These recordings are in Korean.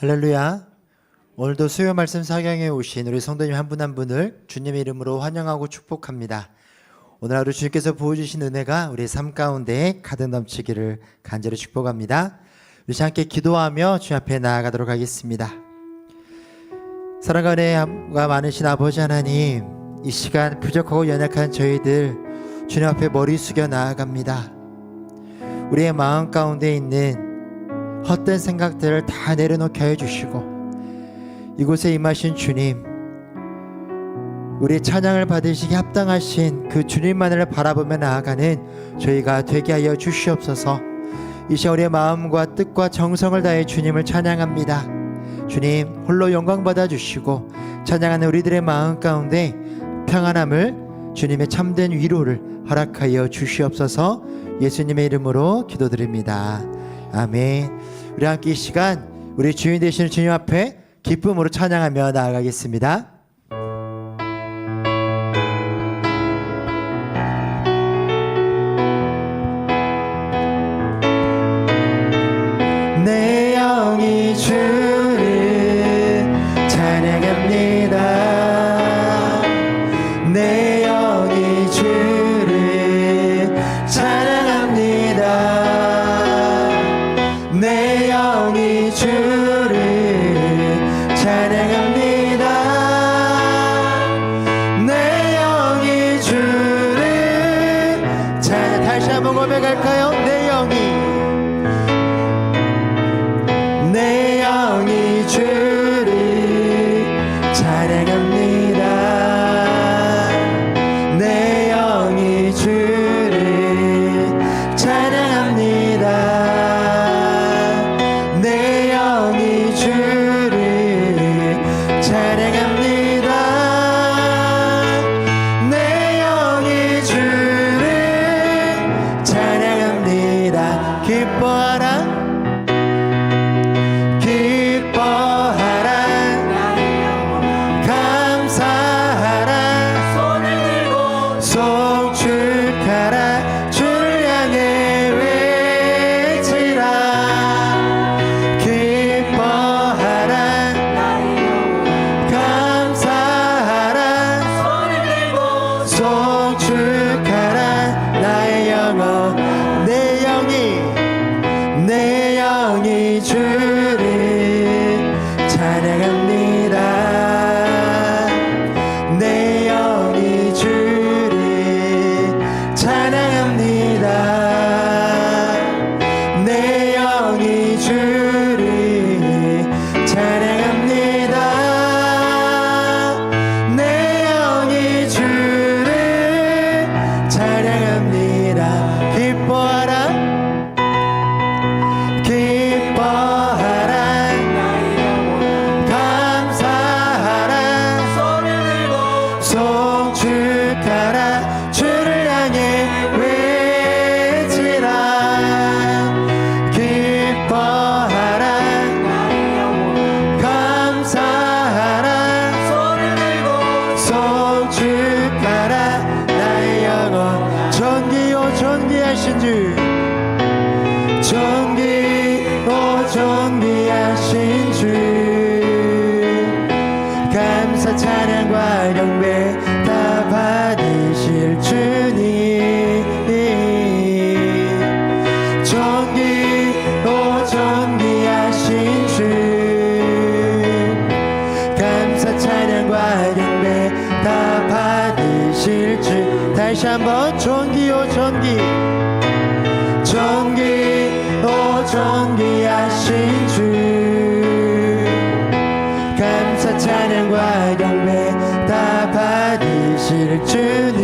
할렐루야. 오늘도 수요 말씀 사경에 오신 우리 성도님 한 분 한 분을 주님의 이름으로 환영하고 축복합니다. 오늘 하루 주님께서 부어주신 은혜가 우리의 삶 가운데 가득 넘치기를 간절히 축복합니다. 우리 함께 기도하며 주님 앞에 나아가도록 하겠습니다. 사랑과 은혜가 많으신 아버지 하나님, 이 시간 부족하고 연약한 저희들 주님 앞에 머리 숙여 나아갑니다. 우리의 마음 가운데 있는 헛된 생각들을 다 내려놓게 해주시고, 이곳에 임하신 주님, 우리의 찬양을 받으시기 합당하신 그 주님만을 바라보며 나아가는 저희가 되게 하여 주시옵소서. 이 시간 우리의 마음과 뜻과 정성을 다해 주님을 찬양합니다. 주님 홀로 영광 받아주시고, 찬양하는 우리들의 마음 가운데 평안함을, 주님의 참된 위로를 허락하여 주시옵소서. 예수님의 이름으로 기도드립니다. 아멘. 우리 함께 이 시간 우리 주인 되시는 주님 앞에 기쁨으로 찬양하며 나아가겠습니다. 내 영이 주를 찬양합니다. 내 영이 주를 찬양합니다. 내 영이 주를 찬양합니다. 내 영이 주를 찬양. 다시 한번 고백할까요? 내 영이 주를 찬양합니다. 내 영이 주를 찬양합니다. 내 영이 주를 찬양합니다. 내 영이 주를 찬양합니다. 기뻐하라, 기뻐하라, 감사하라, 손을 들고 송축하라, 주를 향해 외치라. 기뻐하라, 감사하라, 손을 들고 송축하라, 나의 영혼. 내 영이 주를 찬양합니다. 내 영이 주를 찬양합니다. 내 영이 주를 찬양합니다. 내 영이 주를 찬양합니다. 기뻐하라, 기뻐하라, 감사하라, 손을 들고 송축하라, 주를 향해 외치라. 기뻐하라, 감사하라, 손을 들고 송축하라, 나의 영혼. 존귀요 존귀하신 주, 존귀하신 주, 감사 찬양과 경배 다 받으실 주님. 존귀하신 주, 감사 찬양과 경배 다 받으실 주. 다시 한번 존귀하신 주, 감사 찬양과 경배 다 받으실 주님.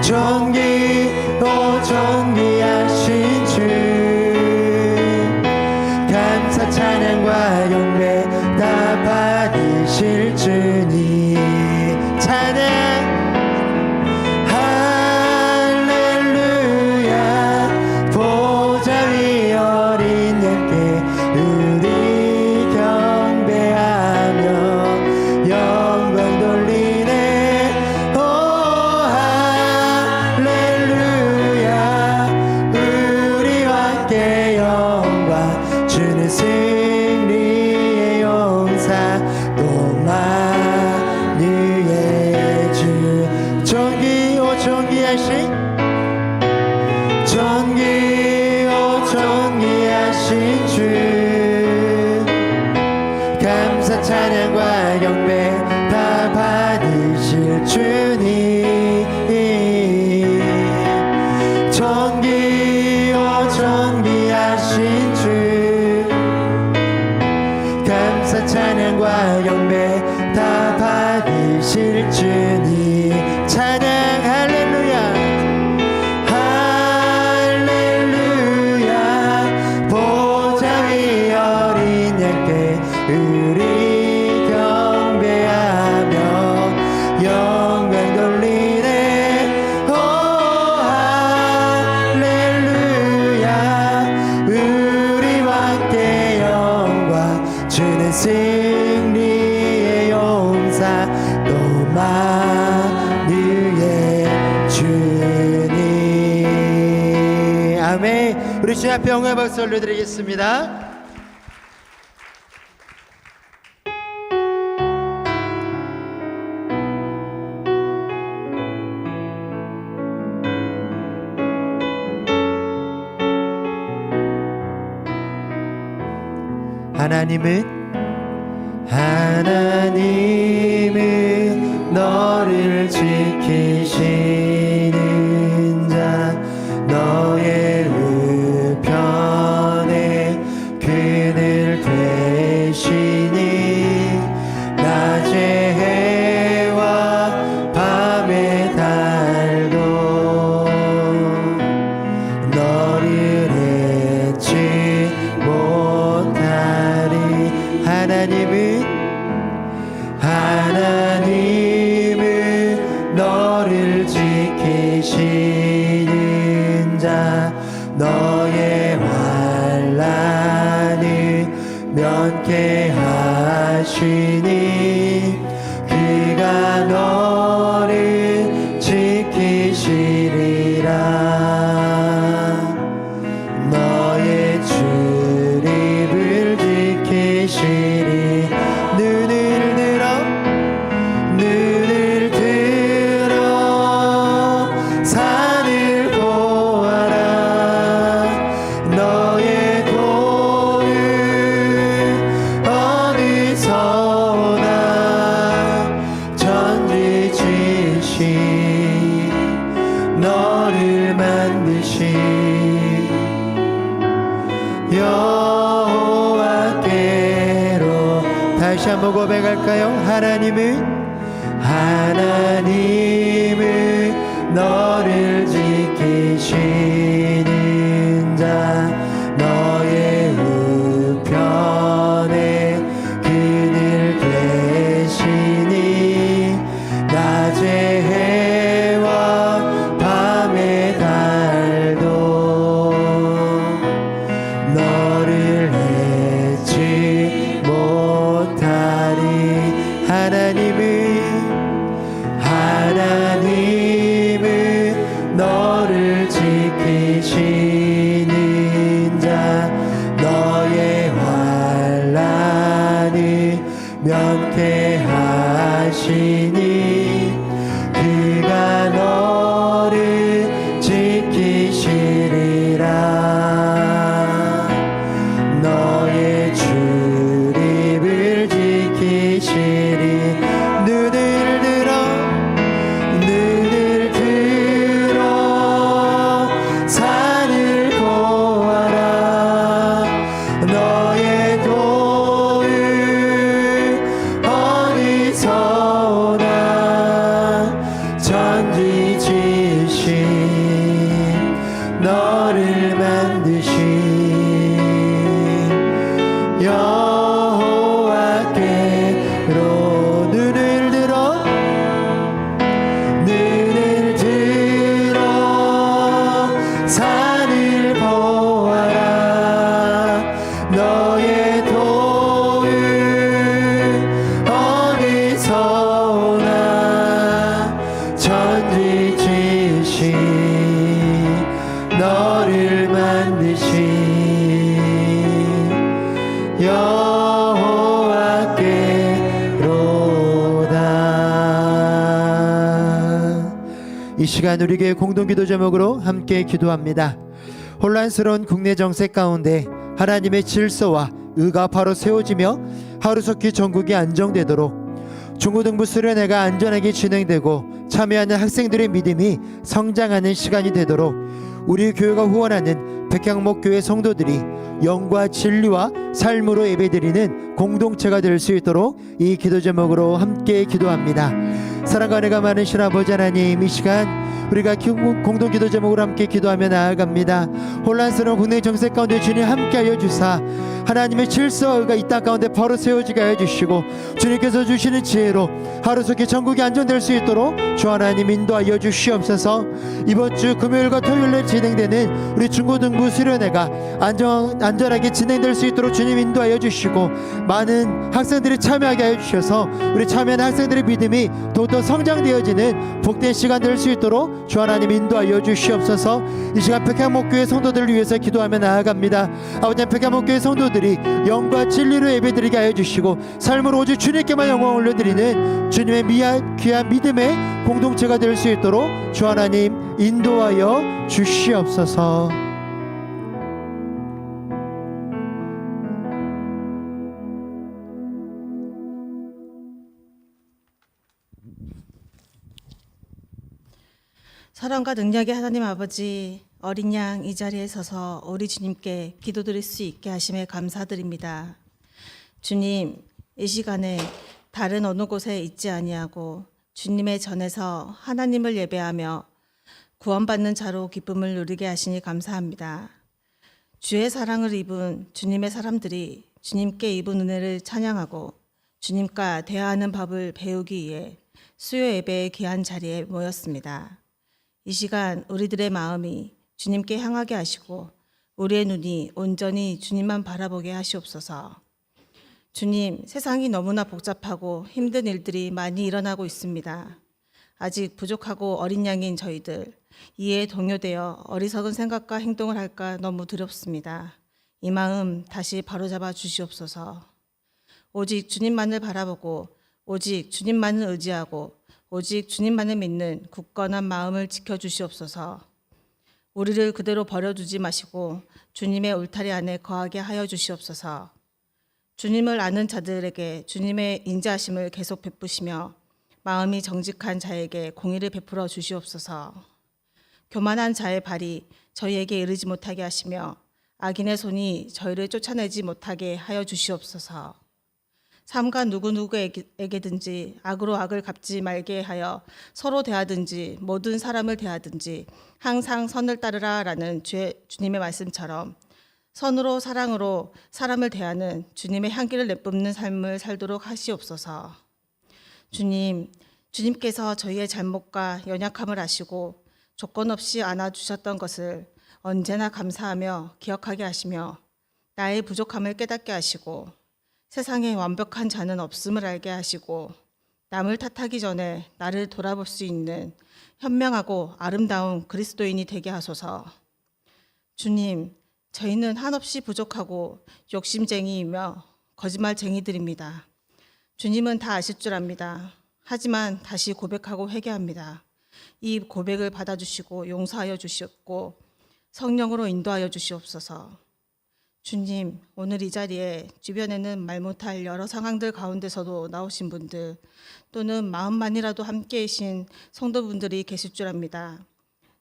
존귀하신 주, 감사 찬양과 경배 다 받으실 주님. 찬양. 영광 돌리 우리 주님 앞에 영광의 박수 올려드리겠습니다. 하나님은 너를 지키시는 자, 너의 우편에 그늘 되시니 낮의 해와 밤의 달도 너를 잊지 못하리. 하나님은 너를 지키시는 자, 너의 환난을 면케 하시니 그가 너를 지키시리라. 너의 출입을 지키시리. 눈을 들어 산을 보아라. 너의 도를 어디서 오나. 전지지신 너를 만드신 여호와께로. 다시 한번 고백할까요? 하나님은 너를 지키시는 자, 너의 우편에 그늘 되시니 낮의 해와 밤의 달도 너를 잊지 못하리. 하나님은 너를 지키시는 자, 너의 환난을 면케 하시니 그가 너를 지키시리라. 너의 출입을 지키시리. 눈을 들어 산을 보아라. 너의 도를 어디서 오나. 전지지신 너를 만드신 여호와께로. 눈을 들어 산을 보아라. 너의 도를 어디서 오나. 전지지신 너를 만드신 여호와께로다. 이 시간 우리 교회 공동기도 제목으로 함께 기도합니다. 혼란스러운 국내 정세 가운데 하나님의 질서와 의가 바로 세워지며 하루속히 전국이 안정되도록 중고등부 수련회가 안전하게 진행되고 참여하는 학생들의 믿음이 성장하는 시간이 되도록 우리 교회가 후원하는 백향목교회 성도들이 영과 진리와 삶으로 예배드리는 공동체가 될 수 있도록 이 기도 제목으로 함께 기도합니다. 사랑과 은혜가 많으신 아버지 하나님, 이 시간 우리가 공동 기도 제목으로 함께 기도하며 나아갑니다. 혼란스러운 국내 정세 가운데 주님 함께하여 주사 하나님의 질서와 의가 이 땅 가운데 바로 세워지게 해주시고 주님께서 주시는 지혜로 하루속히 전국이 안정될 수 있도록 주 하나님 인도하여 주시옵소서. 이번 주 금요일과 토요일에 진행되는 우리 중고등부 수련회가 안전하게 진행될 수 있도록 주님 인도하여 주시고 많은 학생들이 참여하게 해주셔서 우리 참여하는 학생들의 믿음이 더욱더 성장되어지는 복된 시간 될 수 있도록 주 하나님 인도하여 주시옵소서. 이 시간 백향목교회 성도들을 위해서 기도하며 나아갑니다. 아버지, 백향목교회 성도들이 영과 진리로 예배드리게 하여 주시고 삶으로 오직 주님께만 영광 올려드리는 주님의 귀한 믿음의 공동체가 될 수 있도록 주 하나님 인도하여 주시옵소서. 사랑과 능력의 하나님 아버지, 어린 양 이 자리에 서서 우리 주님께 기도드릴 수 있게 하심에 감사드립니다. 주님, 이 시간에 다른 어느 곳에 있지 아니하고 주님의 전에서 하나님을 예배하며 구원받는 자로 기쁨을 누리게 하시니 감사합니다. 주의 사랑을 입은 주님의 사람들이 주님께 입은 은혜를 찬양하고 주님과 대화하는 법을 배우기 위해 수요 예배의 귀한 자리에 모였습니다. 이 시간 우리들의 마음이 주님께 향하게 하시고 우리의 눈이 온전히 주님만 바라보게 하시옵소서. 주님, 세상이 너무나 복잡하고 힘든 일들이 많이 일어나고 있습니다. 아직 부족하고 어린 양인 저희들, 이에 동요되어 어리석은 생각과 행동을 할까 너무 두렵습니다. 이 마음 다시 바로잡아 주시옵소서. 오직 주님만을 바라보고 오직 주님만을 의지하고 오직 주님만을 믿는 굳건한 마음을 지켜주시옵소서. 우리를 그대로 버려두지 마시고 주님의 울타리 안에 거하게 하여 주시옵소서. 주님을 아는 자들에게 주님의 인자하심을 계속 베푸시며 마음이 정직한 자에게 공의를 베풀어 주시옵소서. 교만한 자의 발이 저희에게 이르지 못하게 하시며 악인의 손이 저희를 쫓아내지 못하게 하여 주시옵소서. 삼가 누구에게든지 악으로 악을 갚지 말게 하여 서로 대하든지 모든 사람을 대하든지 항상 선을 따르라 라는 주님의 말씀처럼 선으로 사랑으로 사람을 대하는 주님의 향기를 내뿜는 삶을 살도록 하시옵소서. 주님께서 저희의 잘못과 연약함을 아시고 조건 없이 안아주셨던 것을 언제나 감사하며 기억하게 하시며 나의 부족함을 깨닫게 하시고 세상에 완벽한 자는 없음을 알게 하시고 남을 탓하기 전에 나를 돌아볼 수 있는 현명하고 아름다운 그리스도인이 되게 하소서. 주님, 저희는 한없이 부족하고 욕심쟁이이며 거짓말쟁이들입니다. 주님은 다 아실 줄 압니다. 하지만 다시 고백하고 회개합니다. 이 고백을 받아주시고 용서하여 주시옵고 성령으로 인도하여 주시옵소서. 주님, 오늘 이 자리에 주변에는 말 못할 여러 상황들 가운데서도 나오신 분들 또는 마음만이라도 함께이신 성도분들이 계실 줄 압니다.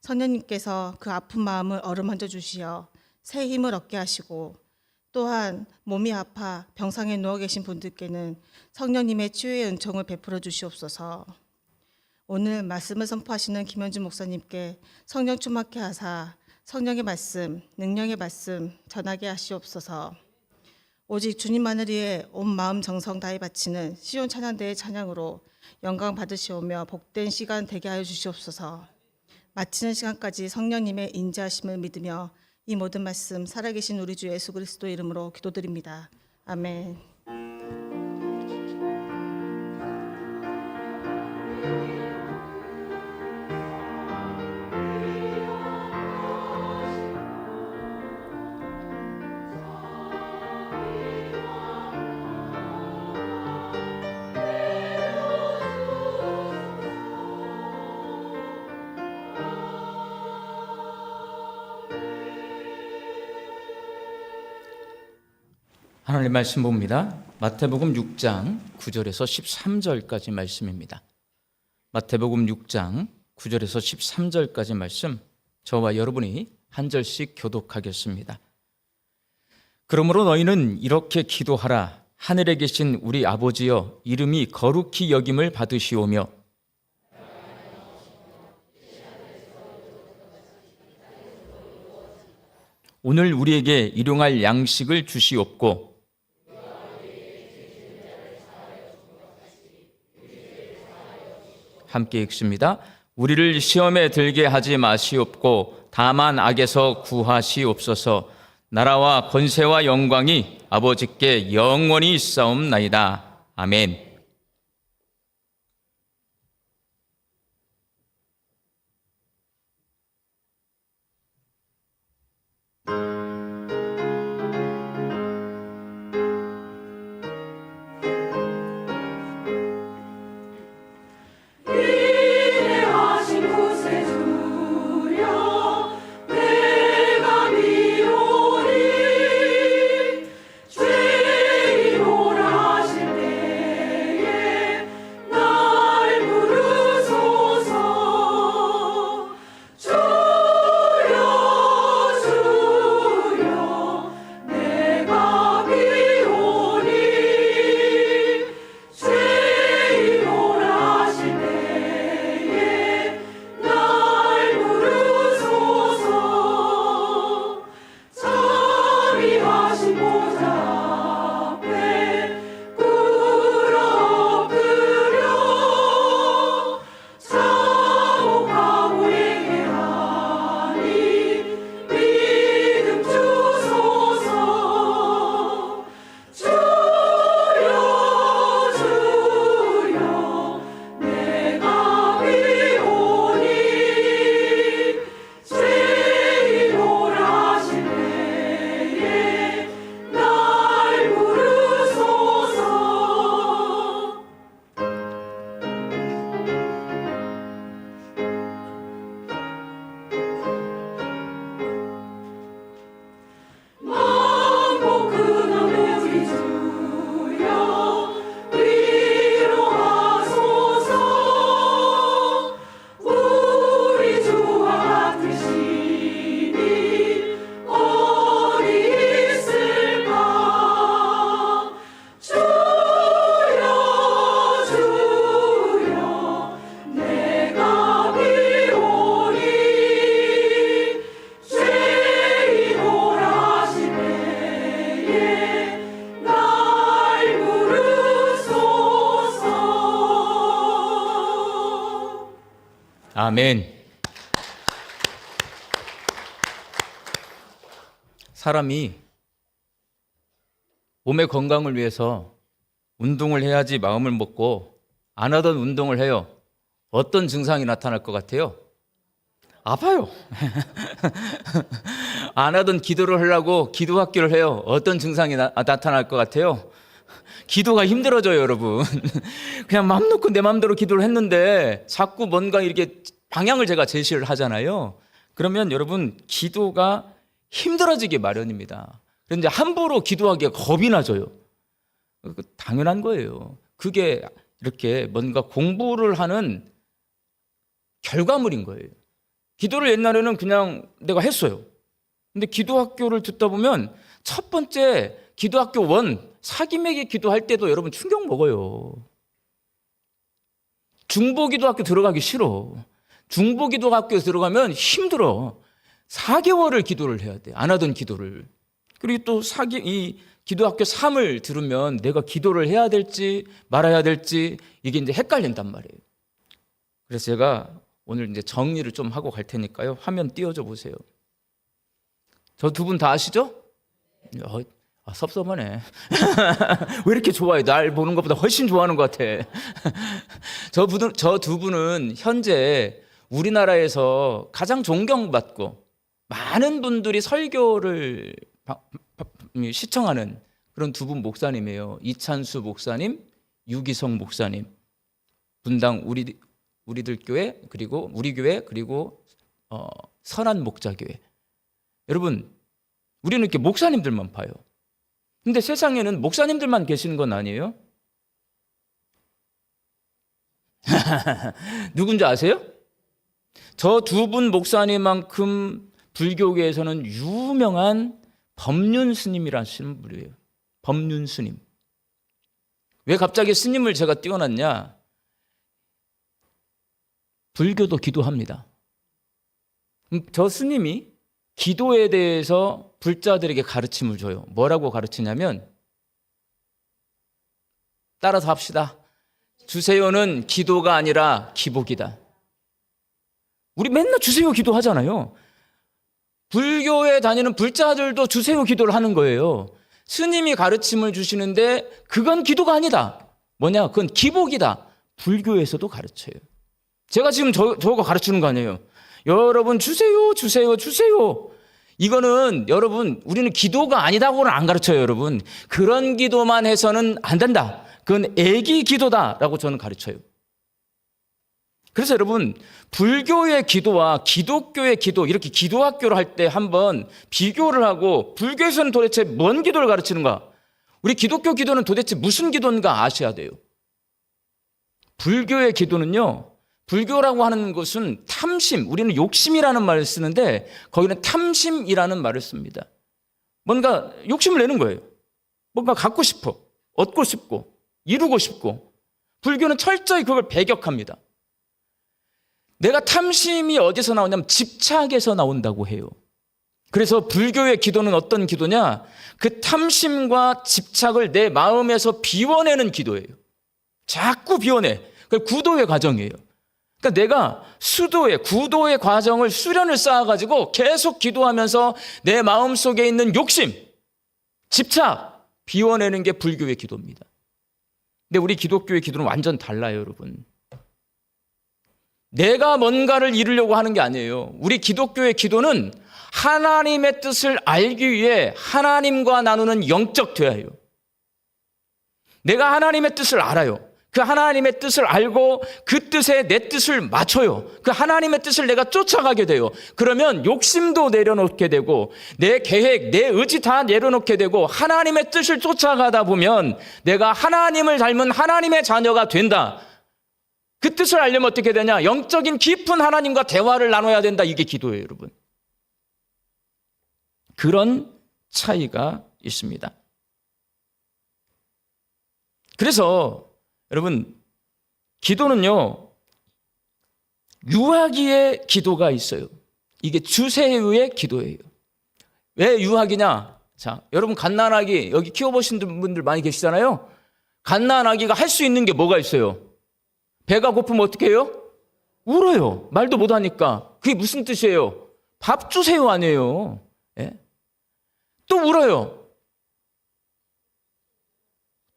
성령님께서 그 아픈 마음을 어루만져 주시어 새 힘을 얻게 하시고 또한 몸이 아파 병상에 누워 계신 분들께는 성령님의 치유의 은총을 베풀어 주시옵소서. 오늘 말씀을 선포하시는 김현주 목사님께 성령 충만케 하사 성령의 말씀, 능력의 말씀 전하게 하시옵소서. 오직 주님만을 위해 온 마음 정성 다해 바치는 시온 찬양대의 찬양으로 영광 받으시오며 복된 시간 되게 하여 주시옵소서. 마치는 시간까지 성령님의 인자하심을 믿으며 이 모든 말씀 살아계신 우리 주 예수 그리스도 이름으로 기도드립니다. 아멘. 하나님 말씀 봅니다. 마태복음 6장 9절에서 13절까지 말씀입니다. 마태복음 6장 9절에서 13절까지 말씀, 저와 여러분이 한 절씩 교독하겠습니다. 그러므로 너희는 이렇게 기도하라. 하늘에 계신 우리 아버지여, 이름이 거룩히 여김을 받으시오며 오늘 우리에게 일용할 양식을 주시옵고 함께 읽습니다. 우리를 시험에 들게 하지 마시옵고 다만 악에서 구하시옵소서. 나라와 권세와 영광이 아버지께 영원히 있사옵나이다. 아멘. 위대하신 구세주여 내가 미오리 죄인오라 하실 때에 날 부르소서. 주여 주여 내가 미오니 죄인오라 하실 때에 날 부르소서. 자비하신 보좌 앞에 꿇어 엎드려 사모하고 회개하니 믿음 주소서. 주여 주여 내가 미오니 죄인오라 하실 때에 날 부르소서. 만복 근원 우리 주여 위로하소서. 우리 주와 같으시니 어디 있을까. 주여 주여 내가 미오니 죄인오라 하실 때에 날 부르소서. 아멘. 사람이 몸의 건강을 위해서 운동을 해야지 마음을 먹고 안 하던 운동을 해요. 어떤 증상이 나타날 것 같아요? 아파요. 안 하던 기도를 하려고 기도학교를 해요. 어떤 증상이 나타날 것 같아요? 기도가 힘들어져요, 여러분. 그냥 마음 놓고 내 마음대로 기도를 했는데 자꾸 뭔가 이렇게 방향을 제가 제시를 하잖아요. 그러면 여러분 기도가 힘들어지기 마련입니다. 그런데 함부로 기도하기가 겁이 나져요. 당연한 거예요. 그게 이렇게 뭔가 공부를 하는 결과물인 거예요. 기도를 옛날에는 그냥 내가 했어요. 근데 기도학교를 듣다 보면 첫 번째 기도학교 1 사기매기 기도할 때도 여러분 충격 먹어요. 중보기도학교 들어가기 싫어. 중보기도학교 들어가면 힘들어. 4개월을 기도를 해야 돼. 안 하던 기도를. 그리고 또 이 기도학교 3을 들으면 내가 기도를 해야 될지 말아야 될지 이게 이제 헷갈린단 말이에요. 그래서 제가 오늘 이제 정리를 좀 하고 갈 테니까요. 화면 띄워줘 보세요. 저 두 분 다 아시죠? 섭섭하네. 왜 이렇게 좋아해? 날 보는 것보다 훨씬 좋아하는 것 같아. 저 두 분은 현재 우리나라에서 가장 존경받고 많은 분들이 설교를 시청하는 그런 두 분 목사님이에요. 이찬수 목사님, 유기성 목사님. 분당 우리들 교회 그리고 우리 교회 그리고 선한 목자교회. 여러분, 우리는 이렇게 목사님들만 봐요. 근데 세상에는 목사님들만 계시는 건 아니에요? 누군지 아세요? 저 두 분 목사님만큼 불교계에서는 유명한 법륜 스님이라시는 분이에요. 법륜 스님. 왜 갑자기 스님을 제가 띄워놨냐? 불교도 기도합니다. 저 스님이 기도에 대해서 불자들에게 가르침을 줘요. 뭐라고 가르치냐면 따라서 합시다. 주세요는 기도가 아니라 기복이다. 우리 맨날 주세요 기도하잖아요. 불교에 다니는 불자들도 주세요 기도를 하는 거예요. 스님이 가르침을 주시는데 그건 기도가 아니다. 뭐냐? 그건 기복이다. 불교에서도 가르쳐요. 제가 지금 저거 가르치는 거 아니에요. 여러분 주세요, 주세요, 주세요. 이거는 여러분 우리는 기도가 아니다고는 안 가르쳐요, 여러분. 그런 기도만 해서는 안 된다. 그건 애기 기도다라고 저는 가르쳐요. 그래서 여러분 불교의 기도와 기독교의 기도 이렇게 기도학교를 할 때 한번 비교를 하고 불교에서는 도대체 뭔 기도를 가르치는가? 우리 기독교 기도는 도대체 무슨 기도인가 아셔야 돼요. 불교의 기도는요. 불교라고 하는 것은 탐심, 우리는 욕심이라는 말을 쓰는데 거기는 탐심이라는 말을 씁니다. 뭔가 욕심을 내는 거예요. 뭔가 갖고 싶어, 얻고 싶고, 이루고 싶고. 불교는 철저히 그걸 배격합니다. 내가 탐심이 어디서 나오냐면 집착에서 나온다고 해요. 그래서 불교의 기도는 어떤 기도냐? 그 탐심과 집착을 내 마음에서 비워내는 기도예요. 자꾸 비워내. 그 구도의 과정이에요. 그러니까 내가 수도의 구도의 과정을 수련을 쌓아가지고 계속 기도하면서 내 마음속에 있는 욕심, 집착 비워내는 게 불교의 기도입니다. 근데 우리 기독교의 기도는 완전 달라요, 여러분. 내가 뭔가를 이루려고 하는 게 아니에요. 우리 기독교의 기도는 하나님의 뜻을 알기 위해 하나님과 나누는 영적 대화예요. 내가 하나님의 뜻을 알아요. 그 하나님의 뜻을 알고 그 뜻에 내 뜻을 맞춰요. 그 하나님의 뜻을 내가 쫓아가게 돼요. 그러면 욕심도 내려놓게 되고 내 계획, 내 의지 다 내려놓게 되고 하나님의 뜻을 쫓아가다 보면 내가 하나님을 닮은 하나님의 자녀가 된다. 그 뜻을 알려면 어떻게 되냐? 영적인 깊은 하나님과 대화를 나눠야 된다. 이게 기도예요, 여러분. 그런 차이가 있습니다. 그래서 여러분, 기도는요, 유아기의 기도가 있어요. 이게 주세요의 기도예요. 왜 유아기냐? 자, 여러분 갓난아기 여기 키워보신 분들 많이 계시잖아요. 갓난아기가 할 수 있는 게 뭐가 있어요? 배가 고프면 어떻게 해요? 울어요. 말도 못하니까. 그게 무슨 뜻이에요? 밥 주세요 아니에요. 예? 또 울어요.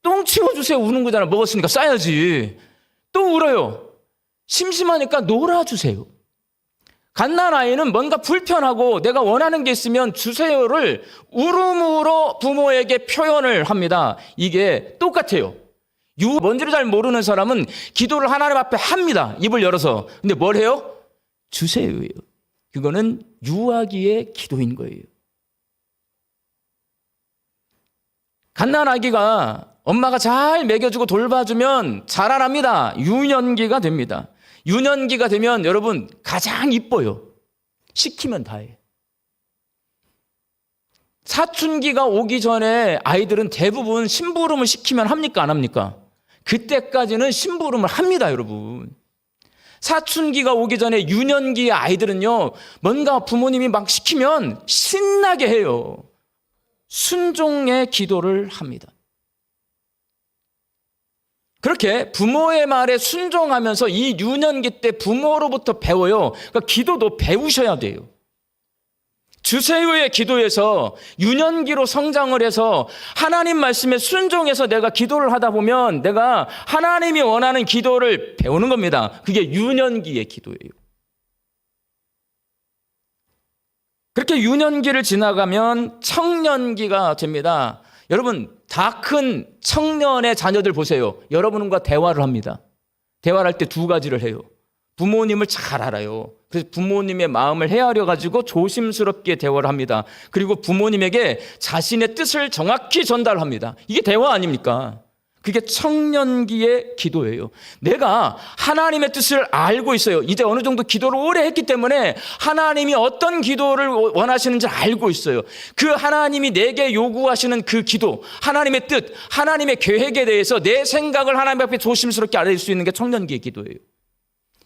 똥 치워주세요. 우는 거잖아. 먹었으니까 싸야지. 또 울어요. 심심하니까 놀아주세요. 갓난아이는 뭔가 불편하고 내가 원하는 게 있으면 주세요를 울음으로 부모에게 표현을 합니다. 이게 똑같아요. 뭔지를 잘 모르는 사람은 기도를 하나님 앞에 합니다. 입을 열어서. 근데 뭘 해요? 주세요예요. 그거는 유아기의 기도인 거예요. 갓난아기가 엄마가 잘 먹여주고 돌봐주면 자라납니다. 유년기가 됩니다. 유년기가 되면 여러분 가장 이뻐요. 시키면 다 해. 사춘기가 오기 전에 아이들은 대부분 심부름을 시키면 합니까? 안 합니까? 그때까지는 심부름을 합니다, 여러분. 사춘기가 오기 전에 유년기의 아이들은요, 뭔가 부모님이 막 시키면 신나게 해요. 순종의 기도를 합니다. 그렇게 부모의 말에 순종하면서 이 유년기 때 부모로부터 배워요. 그러니까 기도도 배우셔야 돼요. 주세요의 기도에서 유년기로 성장을 해서 하나님 말씀에 순종해서 내가 기도를 하다 보면 내가 하나님이 원하는 기도를 배우는 겁니다. 그게 유년기의 기도예요. 그렇게 유년기를 지나가면 청년기가 됩니다. 여러분, 다 큰 청년의 자녀들 보세요. 여러분과 대화를 합니다. 대화를 할 때 두 가지를 해요. 부모님을 잘 알아요. 그래서 부모님의 마음을 헤아려 가지고 조심스럽게 대화를 합니다. 그리고 부모님에게 자신의 뜻을 정확히 전달합니다. 이게 대화 아닙니까? 그게 청년기의 기도예요. 내가 하나님의 뜻을 알고 있어요. 이제 어느 정도 기도를 오래 했기 때문에 하나님이 어떤 기도를 원하시는지 알고 있어요. 그 하나님이 내게 요구하시는 그 기도, 하나님의 뜻, 하나님의 계획에 대해서 내 생각을 하나님 앞에 조심스럽게 알릴 수 있는 게 청년기의 기도예요.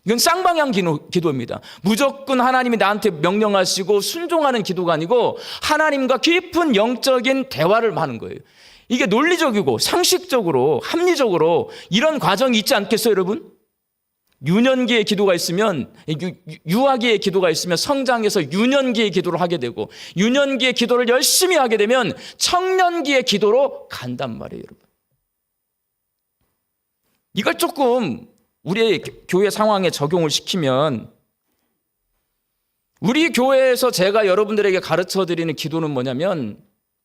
이건 쌍방향 기도입니다. 무조건 하나님이 나한테 명령하시고 순종하는 기도가 아니고 하나님과 깊은 영적인 대화를 하는 거예요. 이게 논리적이고 상식적으로 합리적으로 이런 과정이 있지 않겠어요, 여러분? 유년기의 기도가 있으면 유아기의 기도가 있으면 성장해서 유년기의 기도를 하게 되고 유년기의 기도를 열심히 하게 되면 청년기의 기도로 간단 말이에요, 여러분. 이걸 조금 우리의 교회 상황에 적용을 시키면 우리 교회에서 제가 여러분들에게 가르쳐 드리는 기도는 뭐냐면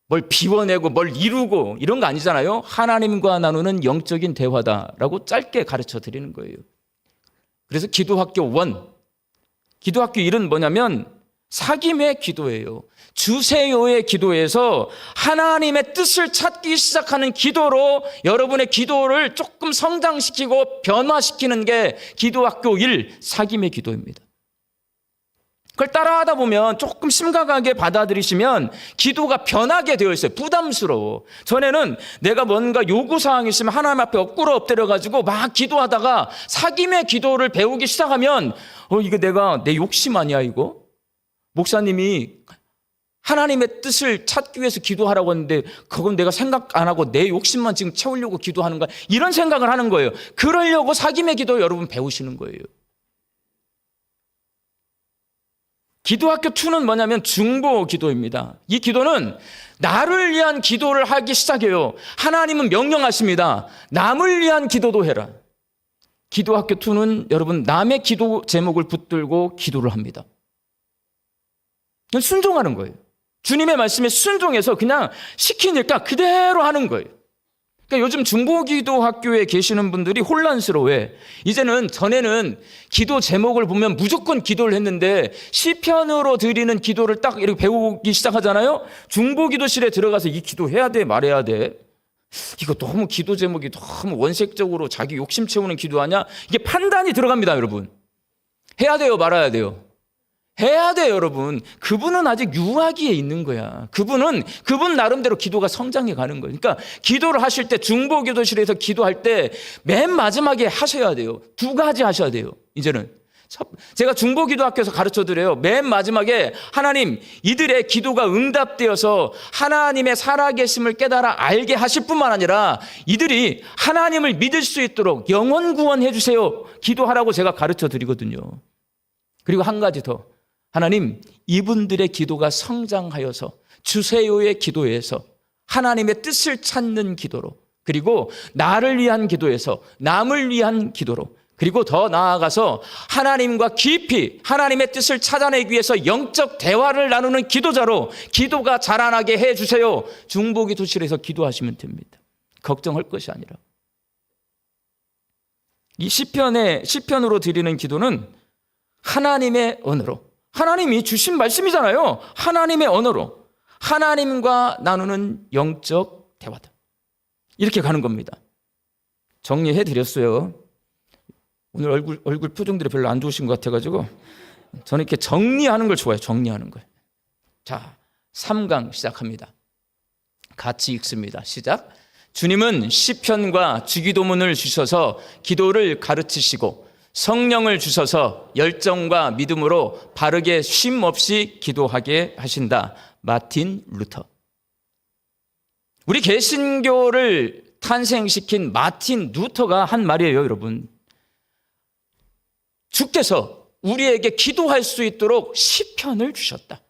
뭘 비워내고 뭘 이루고 이런 거 아니잖아요. 하나님과 나누는 영적인 대화다라고 짧게 가르쳐 드리는 거예요. 그래서 기도학교 1, 기도학교 1은 뭐냐면 사귐의 기도예요. 주세요의 기도에서 하나님의 뜻을 찾기 시작하는 기도로 여러분의 기도를 조금 성장시키고 변화시키는 게 기도학교 1, 사귐의 기도입니다. 그걸 따라하다 보면 조금 심각하게 받아들이시면 기도가 변하게 되어 있어요. 부담스러워. 전에는 내가 뭔가 요구사항이 있으면 하나님 앞에 엎드려가지고 막 기도하다가 사귐의 기도를 배우기 시작하면 이게 내가 내 욕심 아니야 이거? 목사님이 하나님의 뜻을 찾기 위해서 기도하라고 했는데 그건 내가 생각 안 하고 내 욕심만 지금 채우려고 기도하는 거야. 이런 생각을 하는 거예요. 그러려고 사귐의 기도 여러분 배우시는 거예요. 기도학교 2는 뭐냐면 중보 기도입니다. 이 기도는 나를 위한 기도를 하기 시작해요. 하나님은 명령하십니다. 남을 위한 기도도 해라. 기도학교 2는 여러분 남의 기도 제목을 붙들고 기도를 합니다. 순종하는 거예요. 주님의 말씀에 순종해서 그냥 시키니까 그대로 하는 거예요. 그러니까 요즘 중보기도 학교에 계시는 분들이 혼란스러워해. 이제는 전에는 기도 제목을 보면 무조건 기도를 했는데 시편으로 드리는 기도를 딱 이렇게 배우기 시작하잖아요. 중보기도실에 들어가서 이 기도 해야 돼 말해야 돼. 이거 너무 기도 제목이 너무 원색적으로 자기 욕심 채우는 기도 아니야? 이게 판단이 들어갑니다, 여러분. 해야 돼요 말아야 돼요? 해야 돼요, 여러분. 그분은 아직 유아기에 있는 거야. 그분 나름대로 기도가 성장해 가는 거예요. 그러니까 기도를 하실 때 중보기도실에서 기도할 때 맨 마지막에 하셔야 돼요. 2가지 하셔야 돼요. 이제는 제가 중보기도학교에서 가르쳐 드려요. 맨 마지막에 하나님 이들의 기도가 응답되어서 하나님의 살아계심을 깨달아 알게 하실 뿐만 아니라 이들이 하나님을 믿을 수 있도록 영혼 구원해 주세요. 기도하라고 제가 가르쳐 드리거든요. 그리고 한 가지 더. 하나님 이분들의 기도가 성장하여서 주세요의 기도에서 하나님의 뜻을 찾는 기도로 그리고 나를 위한 기도에서 남을 위한 기도로 그리고 더 나아가서 하나님과 깊이 하나님의 뜻을 찾아내기 위해서 영적 대화를 나누는 기도자로 기도가 자라나게 해주세요. 중보기도실에서 기도하시면 됩니다. 걱정할 것이 아니라. 이 시편으로 드리는 기도는 하나님의 언어로 하나님이 주신 말씀이잖아요. 하나님의 언어로 하나님과 나누는 영적 대화다. 이렇게 가는 겁니다. 정리해 드렸어요. 오늘 얼굴 표정들이 별로 안 좋으신 것 같아가지고 저는 이렇게 정리하는 걸 좋아해요. 정리하는 걸. 자, 3강 시작합니다. 같이 읽습니다. 시작. 주님은 시편과 주기도문을 주셔서 기도를 가르치시고 성령을 주셔서 열정과 믿음으로 바르게 쉼 없이 기도하게 하신다. 마틴 루터. 우리 개신교를 탄생시킨 마틴 루터가 한 말이에요, 여러분. 주께서 우리에게 기도할 수 있도록 시편을 주셨다.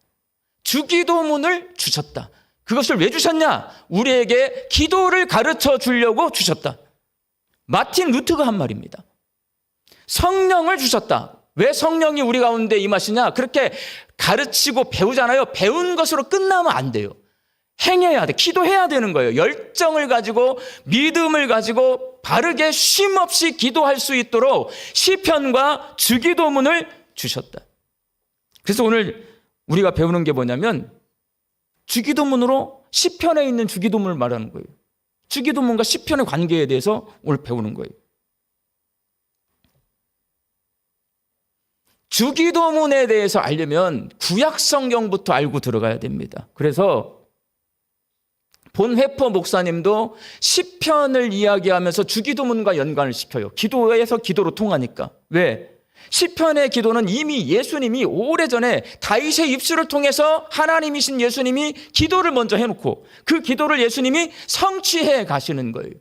주기도문을 주셨다. 그것을 왜 주셨냐? 우리에게 기도를 가르쳐 주려고 주셨다. 마틴 루터가 한 말입니다. 성령을 주셨다. 왜 성령이 우리 가운데 임하시냐? 그렇게 가르치고 배우잖아요. 배운 것으로 끝나면 안 돼요. 행해야 돼. 기도해야 되는 거예요. 열정을 가지고 믿음을 가지고 바르게 쉼 없이 기도할 수 있도록 시편과 주기도문을 주셨다. 그래서 오늘 우리가 배우는 게 뭐냐면 주기도문으로 시편에 있는 주기도문을 말하는 거예요. 주기도문과 시편의 관계에 대해서 오늘 배우는 거예요. 주기도문에 대해서 알려면 구약 성경부터 알고 들어가야 됩니다. 그래서 본회퍼 목사님도 시편을 이야기하면서 주기도문과 연관을 시켜요. 기도에서 기도로 통하니까. 왜? 시편의 기도는 이미 예수님이 오래전에 다윗의 입술을 통해서 하나님이신 예수님이 기도를 먼저 해놓고 그 기도를 예수님이 성취해 가시는 거예요.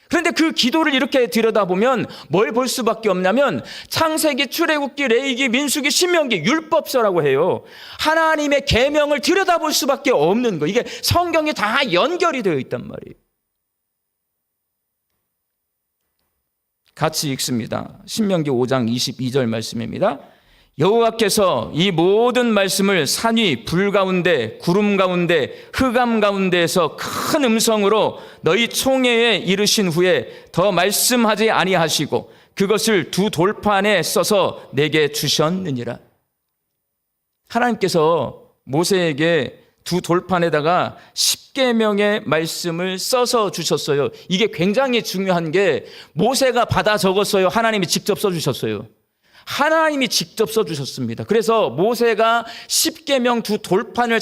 그런데 그 기도를 이렇게 들여다보면 뭘 볼 수밖에 없냐면 창세기, 출애굽기, 레위기, 민수기, 신명기, 율법서라고 해요. 하나님의 계명을 들여다볼 수밖에 없는 거예요. 이게 성경이 다 연결이 되어 있단 말이에요. 같이 읽습니다. 신명기 5장 22절 말씀입니다. 여호와께서 이 모든 말씀을 산 위, 불 가운데, 구름 가운데, 흑암 가운데에서 큰 음성으로 너희 총회에 이르신 후에 더 말씀하지 아니하시고 그것을 두 돌판에 써서 내게 주셨느니라. 하나님께서 모세에게 두 돌판에다가 10계명의 말씀을 써서 주셨어요. 이게 굉장히 중요한 게 모세가 받아 적었어요? 하나님이 직접 써주셨어요? 하나님이 직접 써주셨습니다. 그래서 모세가 10계명 두 돌판을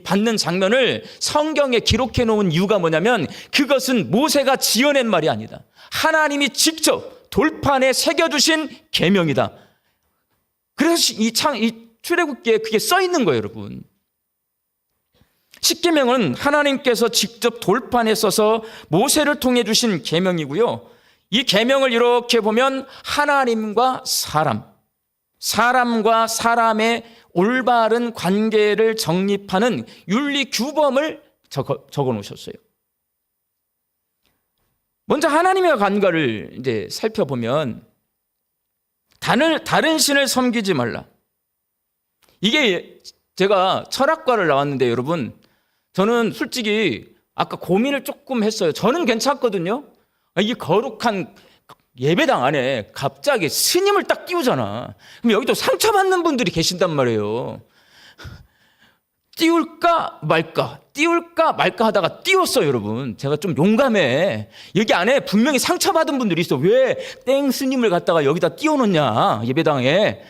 받는 장면을 성경에 기록해 놓은 이유가 뭐냐면 그것은 모세가 지어낸 말이 아니다. 하나님이 직접 돌판에 새겨주신 계명이다. 그래서 이 출애굽기에 그게 써 있는 거예요, 여러분. 10계명은 하나님께서 직접 돌판에 써서 모세를 통해 주신 계명이고요. 이 계명을 이렇게 보면 하나님과 사람과 사람의 올바른 관계를 정립하는 윤리 규범을 적어 놓으셨어요. 먼저 하나님의 관계를 이제 살펴보면 다른 신을 섬기지 말라. 이게 제가 철학과를 나왔는데 여러분, 저는 솔직히 아까 고민을 조금 했어요. 저는 괜찮거든요. 이게 거룩한 예배당 안에 갑자기 스님을 딱 띄우잖아. 그럼 여기 또 상처받는 분들이 계신단 말이에요. 띄울까 말까 하다가 띄웠어요, 여러분. 제가 좀 용감해. 여기 안에 분명히 상처받은 분들이 있어. 왜 땡 스님을 갖다가 여기다 띄워놓냐, 예배당에.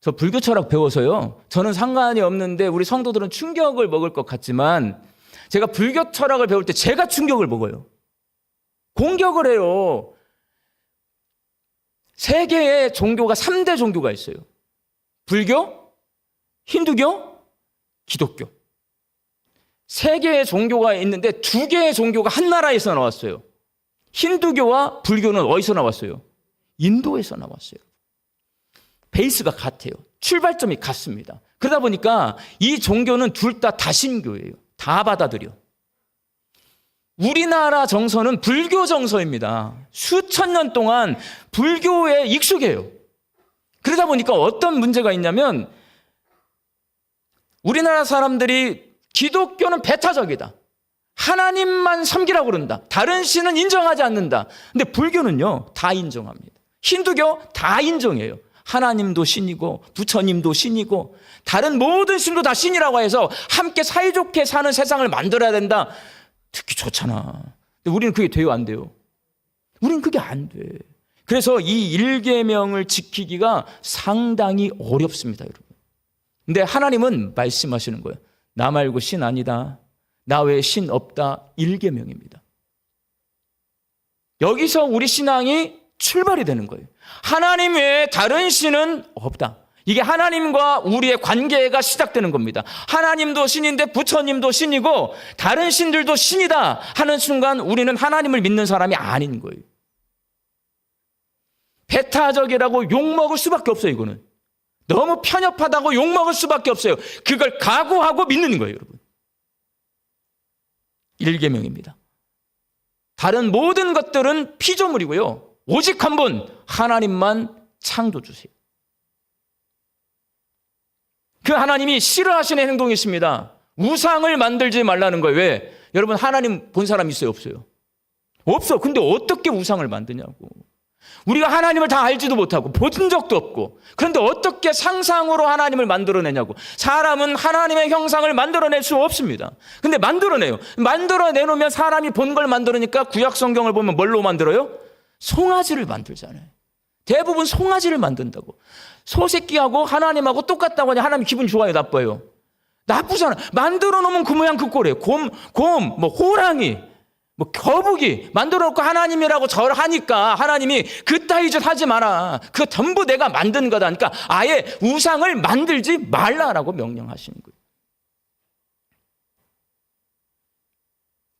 저 불교 철학 배워서요. 저는 상관이 없는데 우리 성도들은 충격을 먹을 것 같지만 제가 불교 철학을 배울 때 제가 충격을 먹어요. 공격을 해요. 세계의 종교가 3대 종교가 있어요. 불교, 힌두교, 기독교. 세 개의 종교가 있는데 2개의 종교가 한 나라에서 나왔어요. 힌두교와 불교는 어디서 나왔어요? 인도에서 나왔어요. 베이스가 같아요. 출발점이 같습니다. 그러다 보니까 이 종교는 둘 다 다신교예요. 다 받아들여. 우리나라 정서는 불교 정서입니다. 수천 년 동안 불교에 익숙해요. 그러다 보니까 어떤 문제가 있냐면 우리나라 사람들이 기독교는 배타적이다. 하나님만 섬기라고 그런다. 다른 신은 인정하지 않는다. 근데 불교는요, 다 인정합니다. 힌두교 다 인정해요. 하나님도 신이고 부처님도 신이고 다른 모든 신도 다 신이라고 해서 함께 사이좋게 사는 세상을 만들어야 된다. 듣기 좋잖아. 근데 우리는 그게 돼요, 안 돼요? 우리는 그게 안 돼. 그래서 이 1계명을 지키기가 상당히 어렵습니다, 여러분. 근데 하나님은 말씀하시는 거예요. 나 말고 신 아니다. 나 외에 신 없다. 1계명입니다. 여기서 우리 신앙이 출발이 되는 거예요. 하나님 외에 다른 신은 없다. 이게 하나님과 우리의 관계가 시작되는 겁니다. 하나님도 신인데 부처님도 신이고 다른 신들도 신이다 하는 순간 우리는 하나님을 믿는 사람이 아닌 거예요. 배타적이라고 욕먹을 수밖에 없어요. 이거는 너무 편협하다고 욕먹을 수밖에 없어요. 그걸 각오하고 믿는 거예요, 여러분. 1계명입니다. 다른 모든 것들은 피조물이고요. 오직 한 분 하나님만 창조주세요. 그 하나님이 싫어하시는 행동이 있습니다. 우상을 만들지 말라는 거예요. 왜? 여러분, 하나님 본 사람 있어요, 없어요? 없어. 근데 어떻게 우상을 만드냐고. 우리가 하나님을 다 알지도 못하고 본 적도 없고, 그런데 어떻게 상상으로 하나님을 만들어내냐고. 사람은 하나님의 형상을 만들어낼 수 없습니다. 근데 만들어내요. 만들어내놓으면 사람이 본 걸 만들으니까 구약 성경을 보면 뭘로 만들어요? 송아지를 만들잖아요. 대부분 송아지를 만든다고. 소새끼하고 하나님하고 똑같다고 하냐, 하나님 기분 좋아요, 나빠요? 나쁘잖아. 만들어 놓으면 그 모양 그 꼴이에요. 곰, 뭐 호랑이, 뭐 거북이 만들어 놓고 하나님이라고 절하니까 하나님이 그따위 짓 하지 마라. 그거 전부 내가 만든 거다. 그러니까 아예 우상을 만들지 말라라고 명령하시는 거예요.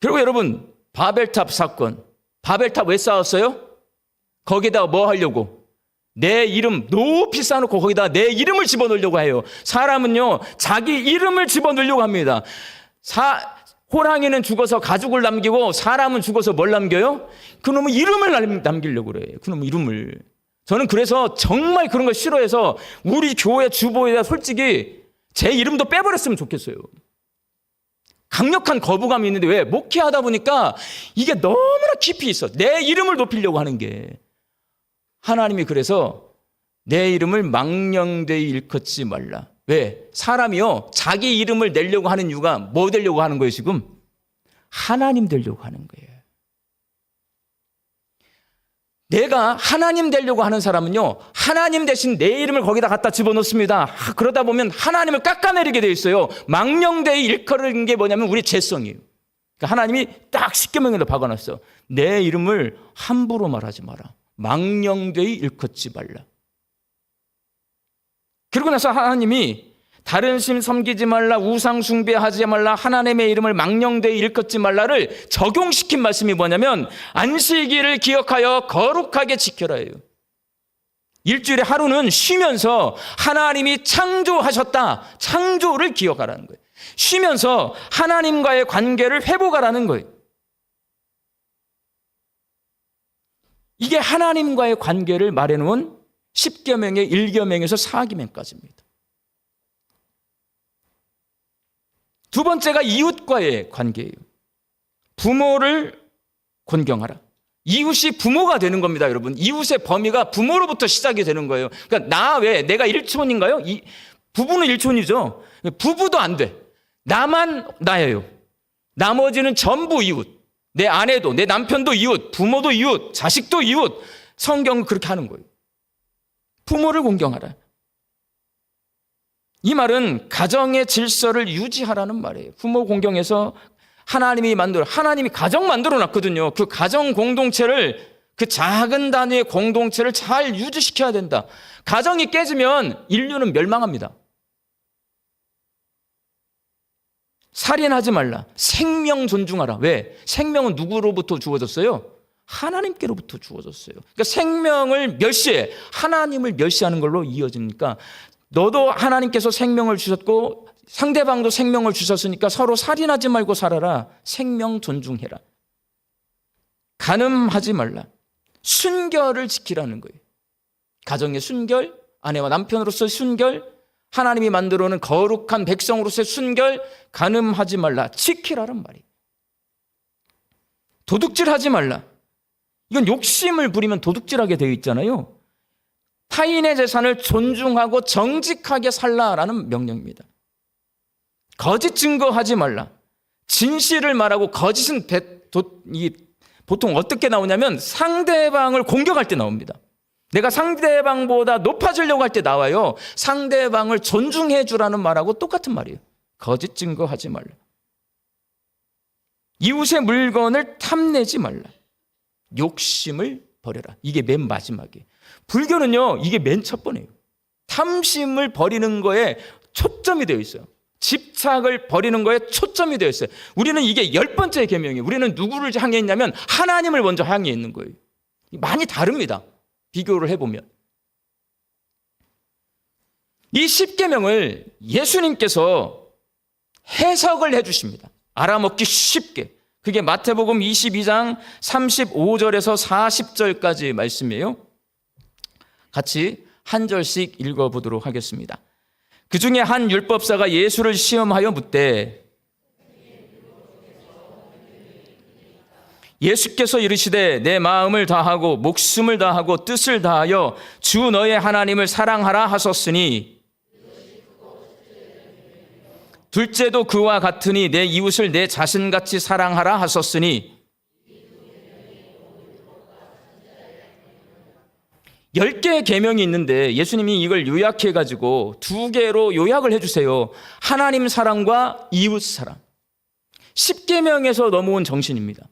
그리고 여러분, 바벨탑 사건. 바벨탑 왜 쌓았어요? 거기다 뭐 하려고? 내 이름 높이 쌓아놓고 거기다 내 이름을 집어넣으려고 해요. 사람은요, 자기 이름을 집어넣으려고 합니다. 호랑이는 죽어서 가죽을 남기고 사람은 죽어서 뭘 남겨요? 그놈의 이름을 남기려고 그래요. 그놈의 이름을. 저는 그래서 정말 그런 거 싫어해서 우리 교회 주보에다 솔직히 제 이름도 빼버렸으면 좋겠어요. 강력한 거부감이 있는데 왜? 목회하다 보니까 이게 너무나 깊이 있어. 내 이름을 높이려고 하는 게. 하나님이 그래서 내 이름을 망령되이 일컫지 말라. 왜? 사람이요, 자기 이름을 내려고 하는 이유가 뭐 되려고 하는 거예요, 지금? 하나님 되려고 하는 거예요. 내가 하나님 되려고 하는 사람은요, 하나님 대신 내 이름을 거기다 갖다 집어넣습니다. 그러다 보면 하나님을 깎아내리게 돼 있어요. 망령되이 일컬은 게 뭐냐면 우리 죄성이에요. 그러니까 하나님이 딱 십계명에도 박아놨어. 내 이름을 함부로 말하지 마라. 망령되이 일컫지 말라. 그러고 나서 하나님이 다른 신 섬기지 말라, 우상 숭배하지 말라, 하나님의 이름을 망령되이 일컫지 말라를 적용시킨 말씀이 뭐냐면 안식일을 기억하여 거룩하게 지켜라예요. 일주일에 하루는 쉬면서 하나님이 창조하셨다, 창조를 기억하라는 거예요. 쉬면서 하나님과의 관계를 회복하라는 거예요. 이게 하나님과의 관계를 말해놓은 10계명의 1계명에서 4계명까지입니다. 두 번째가 이웃과의 관계예요. 부모를 존경하라. 이웃이 부모가 되는 겁니다, 여러분. 이웃의 범위가 부모로부터 시작이 되는 거예요. 그러니까 나 왜? 내가 일촌인가요? 부부는 일촌이죠. 부부도 안 돼. 나만 나예요. 나머지는 전부 이웃. 내 아내도, 내 남편도 이웃, 부모도 이웃, 자식도 이웃. 성경은 그렇게 하는 거예요. 부모를 공경하라. 이 말은 가정의 질서를 유지하라는 말이에요. 부모 공경해서 하나님이 가정 만들어 놨거든요. 그 가정 공동체를, 그 작은 단위의 공동체를 잘 유지시켜야 된다. 가정이 깨지면 인류는 멸망합니다. 살인하지 말라. 생명 존중하라. 왜? 생명은 누구로부터 주어졌어요? 하나님께로부터 주어졌어요. 그러니까 생명을 멸시해. 하나님을 멸시하는 걸로 이어지니까 너도 하나님께서 생명을 주셨고 상대방도 생명을 주셨으니까 서로 살인하지 말고 살아라. 생명 존중해라. 간음하지 말라. 순결을 지키라는 거예요. 가정의 순결, 아내와 남편으로서의 순결, 하나님이 만들어 놓은 거룩한 백성으로서의 순결, 간음하지 말라. 지키라란 말이에요. 도둑질하지 말라. 이건 욕심을 부리면 도둑질하게 되어 있잖아요. 타인의 재산을 존중하고 정직하게 살라라는 명령입니다. 거짓 증거하지 말라. 진실을 말하고 거짓은 보통 어떻게 나오냐면 상대방을 공격할 때 나옵니다. 내가 상대방보다 높아지려고 할 때 나와요. 상대방을 존중해 주라는 말하고 똑같은 말이에요. 거짓 증거하지 말라. 이웃의 물건을 탐내지 말라. 욕심을 버려라. 이게 맨 마지막이에요. 불교는요, 이게 맨 첫 번이에요. 탐심을 버리는 거에 초점이 되어 있어요. 집착을 버리는 거에 초점이 되어 있어요. 우리는 이게 10번째 계명이에요. 우리는 누구를 향해 있냐면 하나님을 먼저 향해 있는 거예요. 많이 다릅니다. 비교를 해보면. 이 10계명을 예수님께서 해석을 해주십니다. 알아먹기 쉽게. 그게 마태복음 22장 35절에서 40절까지 말씀이에요. 같이 한 절씩 읽어보도록 하겠습니다. 그 중에 한 율법사가 예수를 시험하여 묻되 예수께서 이르시되 내 마음을 다하고 목숨을 다하고 뜻을 다하여 주 너의 하나님을 사랑하라 하셨으니 둘째도 그와 같으니 내 이웃을 내 자신같이 사랑하라 하셨으니 10개의 계명이 있는데 예수님이 이걸 요약해가지고 2개로 요약을 해주세요. 하나님 사랑과 이웃 사랑. 10계명에서 넘어온 정신입니다.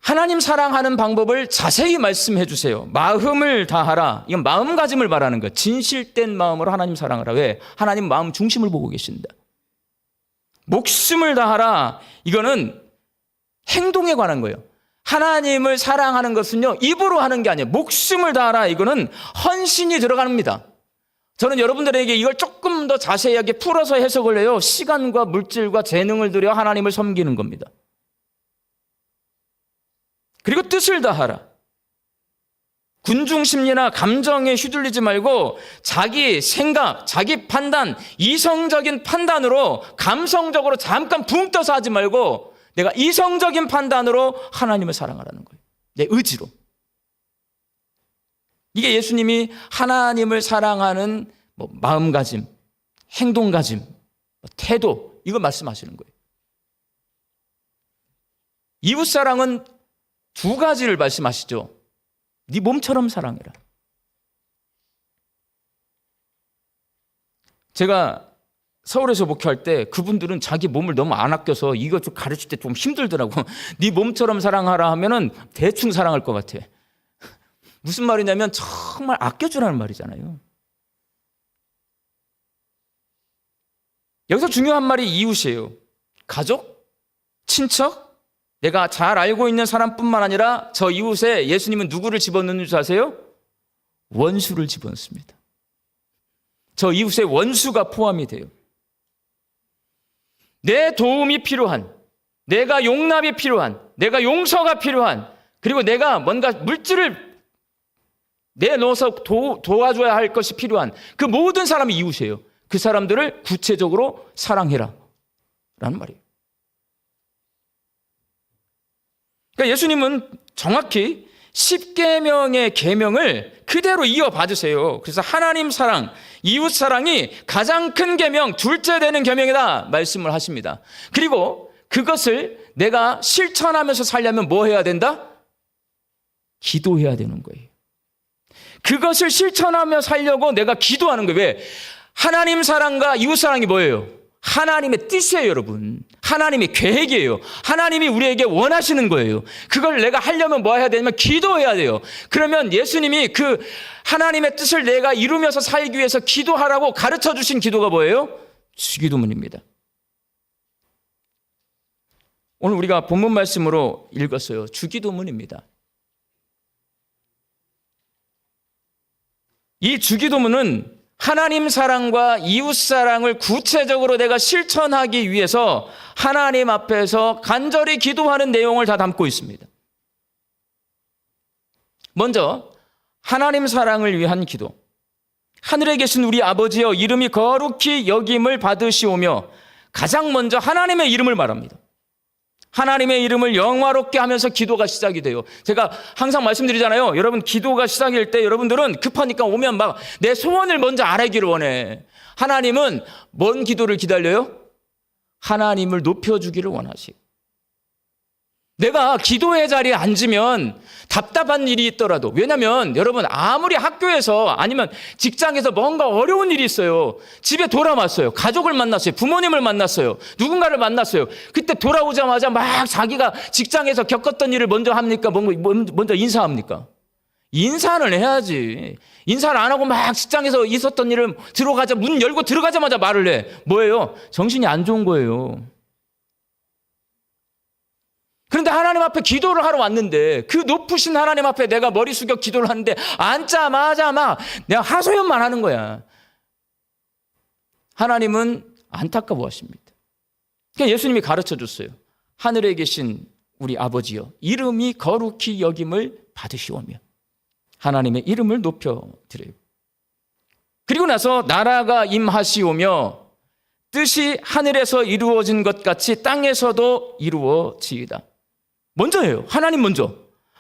하나님 사랑하는 방법을 자세히 말씀해 주세요. 마음을 다하라. 이건 마음가짐을 말하는 거예요. 진실된 마음으로 하나님 사랑하라. 왜? 하나님 마음 중심을 보고 계신다. 목숨을 다하라. 이거는 행동에 관한 거예요. 하나님을 사랑하는 것은요, 입으로 하는 게 아니에요. 목숨을 다하라. 이거는 헌신이 들어갑니다. 저는 여러분들에게 이걸 조금 더 자세하게 풀어서 해석을 해요. 시간과 물질과 재능을 들여 하나님을 섬기는 겁니다. 그리고 뜻을 다하라. 군중심리나 감정에 휘둘리지 말고 자기 생각, 자기 판단, 이성적인 판단으로 감성적으로 잠깐 붕 떠서 하지 말고 내가 이성적인 판단으로 하나님을 사랑하라는 거예요. 내 의지로. 이게 예수님이 하나님을 사랑하는 마음가짐, 행동가짐, 태도, 이걸 말씀하시는 거예요. 이웃사랑은 두 가지를 말씀하시죠. 네 몸처럼 사랑해라. 제가 서울에서 목회할 때 그분들은 자기 몸을 너무 안 아껴서 이거 좀 가르칠 때 좀 힘들더라고. 네 몸처럼 사랑하라 하면은 대충 사랑할 것 같아. 무슨 말이냐면 정말 아껴주라는 말이잖아요. 여기서 중요한 말이 이웃이에요. 가족, 친척, 내가 잘 알고 있는 사람뿐만 아니라 저 이웃에 예수님은 누구를 집어넣는 줄 아세요? 원수를 집어넣습니다. 저 이웃에 원수가 포함이 돼요. 내 도움이 필요한, 내가 용납이 필요한, 내가 용서가 필요한, 그리고 내가 뭔가 물질을 내놓아서 도와줘야 할 것이 필요한 그 모든 사람이 이웃이에요. 그 사람들을 구체적으로 사랑해라 라는 말이에요. 그러니까 예수님은 정확히 10계명의 계명을 그대로 이어받으세요. 그래서 하나님 사랑, 이웃 사랑이 가장 큰 계명, 둘째 되는 계명이다 말씀을 하십니다. 그리고 그것을 내가 실천하면서 살려면 뭐 해야 된다? 기도해야 되는 거예요. 그것을 실천하며 살려고 내가 기도하는 거예요. 왜? 하나님 사랑과 이웃 사랑이 뭐예요? 하나님의 뜻이에요, 여러분. 하나님의 계획이에요. 하나님이 우리에게 원하시는 거예요. 그걸 내가 하려면 뭐 해야 되냐면 기도해야 돼요. 그러면 예수님이 그 하나님의 뜻을 내가 이루면서 살기 위해서 기도하라고 가르쳐 주신 기도가 뭐예요? 주기도문입니다. 오늘 우리가 본문 말씀으로 읽었어요. 주기도문입니다. 이 주기도문은 하나님 사랑과 이웃 사랑을 구체적으로 내가 실천하기 위해서 하나님 앞에서 간절히 기도하는 내용을 다 담고 있습니다. 먼저 하나님 사랑을 위한 기도. 하늘에 계신 우리 아버지여 이름이 거룩히 여김을 받으시오며 가장 먼저 하나님의 이름을 말합니다. 하나님의 이름을 영화롭게 하면서 기도가 시작이 돼요. 제가 항상 말씀드리잖아요. 여러분 기도가 시작일 때 여러분들은 급하니까 오면 막 내 소원을 먼저 알아기를 원해. 하나님은 뭔 기도를 기다려요? 하나님을 높여주기를 원하시고. 내가 기도의 자리에 앉으면 답답한 일이 있더라도, 왜냐하면 여러분 아무리 학교에서 아니면 직장에서 뭔가 어려운 일이 있어요. 집에 돌아왔어요. 가족을 만났어요. 부모님을 만났어요. 누군가를 만났어요. 그때 돌아오자마자 막 자기가 직장에서 겪었던 일을 먼저 합니까? 먼저 인사합니까? 인사를 해야지. 인사를 안 하고 막 직장에서 있었던 일을 문 열고 들어가자마자 말을 해. 뭐예요? 정신이 안 좋은 거예요. 그런데 하나님 앞에 기도를 하러 왔는데 그 높으신 하나님 앞에 내가 머리 숙여 기도를 하는데 앉자마자 막 내가 하소연만 하는 거야. 하나님은 안타까워하십니다. 그러니까 예수님이 가르쳐 줬어요. 하늘에 계신 우리 아버지여 이름이 거룩히 여김을 받으시오며 하나님의 이름을 높여드려요. 그리고 나서 나라가 임하시오며 뜻이 하늘에서 이루어진 것 같이 땅에서도 이루어지이다. 먼저예요. 하나님 먼저.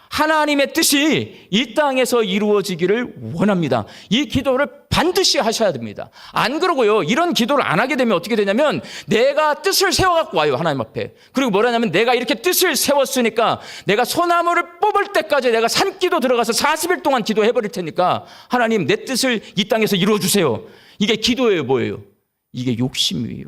하나님의 뜻이 이 땅에서 이루어지기를 원합니다. 이 기도를 반드시 하셔야 됩니다. 안 그러고요. 이런 기도를 안 하게 되면 어떻게 되냐면 내가 뜻을 세워갖고 와요. 하나님 앞에. 그리고 뭐라냐면 내가 이렇게 뜻을 세웠으니까 내가 소나무를 뽑을 때까지 내가 산기도 들어가서 40일 동안 기도해버릴 테니까 하나님 내 뜻을 이 땅에서 이루어주세요. 이게 기도예요. 뭐예요? 이게 욕심이에요.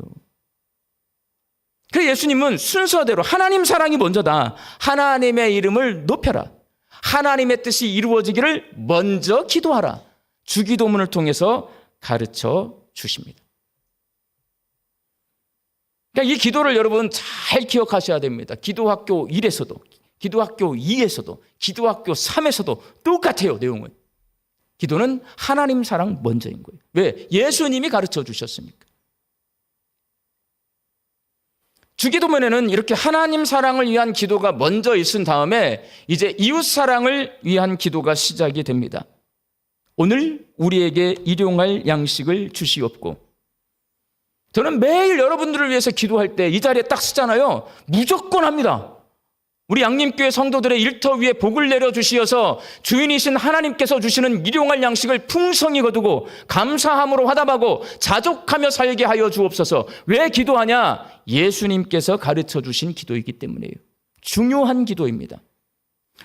그래서 예수님은 순서대로 하나님 사랑이 먼저다. 하나님의 이름을 높여라. 하나님의 뜻이 이루어지기를 먼저 기도하라. 주기도문을 통해서 가르쳐 주십니다. 그러니까 이 기도를 여러분 잘 기억하셔야 됩니다. 기도학교 1에서도, 기도학교 2에서도, 기도학교 3에서도 똑같아요, 내용은. 기도는 하나님 사랑 먼저인 거예요. 왜? 예수님이 가르쳐 주셨으니까. 주기도문에는 이렇게 하나님 사랑을 위한 기도가 먼저 있은 다음에 이제 이웃 사랑을 위한 기도가 시작이 됩니다. 오늘 우리에게 일용할 양식을 주시옵고. 저는 매일 여러분들을 위해서 기도할 때 이 자리에 딱 쓰잖아요. 무조건 합니다. 우리 양림교회 성도들의 일터 위에 복을 내려주시어서 주인이신 하나님께서 주시는 일용할 양식을 풍성히 거두고 감사함으로 화답하고 자족하며 살게 하여 주옵소서. 왜 기도하냐? 예수님께서 가르쳐 주신 기도이기 때문이에요. 중요한 기도입니다.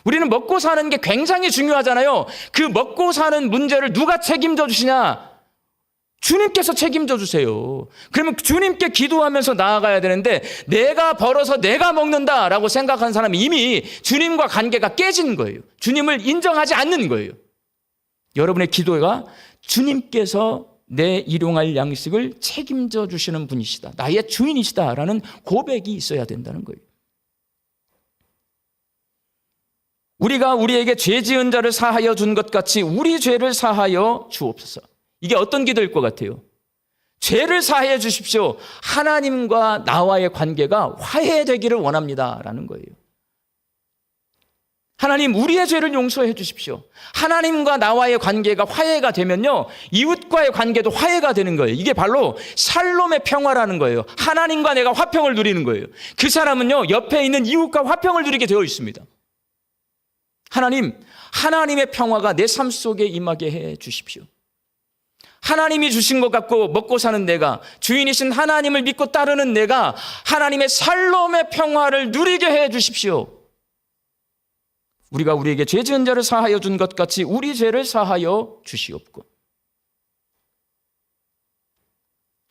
우리는 먹고 사는 게 굉장히 중요하잖아요. 그 먹고 사는 문제를 누가 책임져 주시냐? 주님께서 책임져 주세요. 그러면 주님께 기도하면서 나아가야 되는데 내가 벌어서 내가 먹는다라고 생각하는 사람이 이미 주님과 관계가 깨진 거예요. 주님을 인정하지 않는 거예요. 여러분의 기도가 주님께서 내 일용할 양식을 책임져 주시는 분이시다. 나의 주인이시다라는 고백이 있어야 된다는 거예요. 우리가 우리에게 죄 지은 자를 사하여 준 것 같이 우리 죄를 사하여 주옵소서. 이게 어떤 기도일 것 같아요? 죄를 사해 주십시오. 하나님과 나와의 관계가 화해되기를 원합니다라는 거예요. 하나님, 우리의 죄를 용서해 주십시오. 하나님과 나와의 관계가 화해가 되면요, 이웃과의 관계도 화해가 되는 거예요. 이게 바로 샬롬의 평화라는 거예요. 하나님과 내가 화평을 누리는 거예요. 그 사람은요, 옆에 있는 이웃과 화평을 누리게 되어 있습니다. 하나님, 하나님의 평화가 내 삶 속에 임하게 해 주십시오. 하나님이 주신 것 갖고 먹고 사는 내가, 주인이신 하나님을 믿고 따르는 내가 하나님의 샬롬의 평화를 누리게 해 주십시오. 우리가 우리에게 죄 지은 자를 사하여 준 것 같이 우리 죄를 사하여 주시옵고.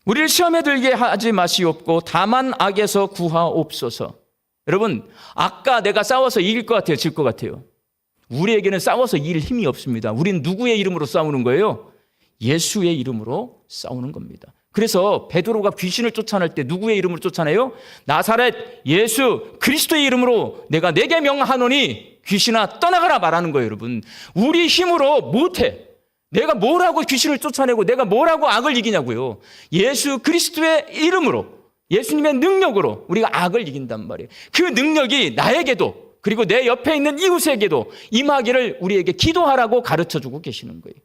우리를 시험에 들게 하지 마시옵고 다만 악에서 구하옵소서. 여러분, 아까 내가 싸워서 이길 것 같아요? 질 것 같아요? 우리에게는 싸워서 이길 힘이 없습니다. 우린 누구의 이름으로 싸우는 거예요? 예수의 이름으로 싸우는 겁니다. 그래서 베드로가 귀신을 쫓아낼 때 누구의 이름으로 쫓아내요? 나사렛 예수 그리스도의 이름으로 내가 내게 명하노니 귀신아 떠나가라 말하는 거예요. 여러분, 우리 힘으로 못해. 내가 뭐라고 귀신을 쫓아내고 내가 뭐라고 악을 이기냐고요. 예수 그리스도의 이름으로, 예수님의 능력으로 우리가 악을 이긴단 말이에요. 그 능력이 나에게도 그리고 내 옆에 있는 이웃에게도 임하기를 우리에게 기도하라고 가르쳐주고 계시는 거예요.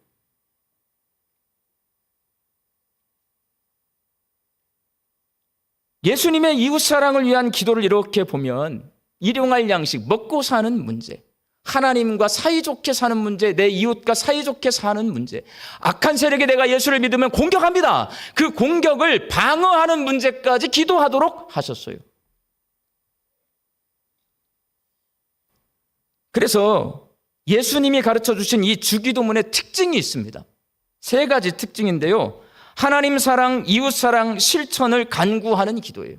예수님의 이웃 사랑을 위한 기도를 이렇게 보면 일용할 양식, 먹고 사는 문제, 하나님과 사이좋게 사는 문제, 내 이웃과 사이좋게 사는 문제, 악한 세력에 내가 예수를 믿으면 공격합니다. 그 공격을 방어하는 문제까지 기도하도록 하셨어요. 그래서 예수님이 가르쳐 주신 이 주기도문의 특징이 있습니다. 3가지 특징인데요. 하나님 사랑, 이웃 사랑, 실천을 간구하는 기도예요.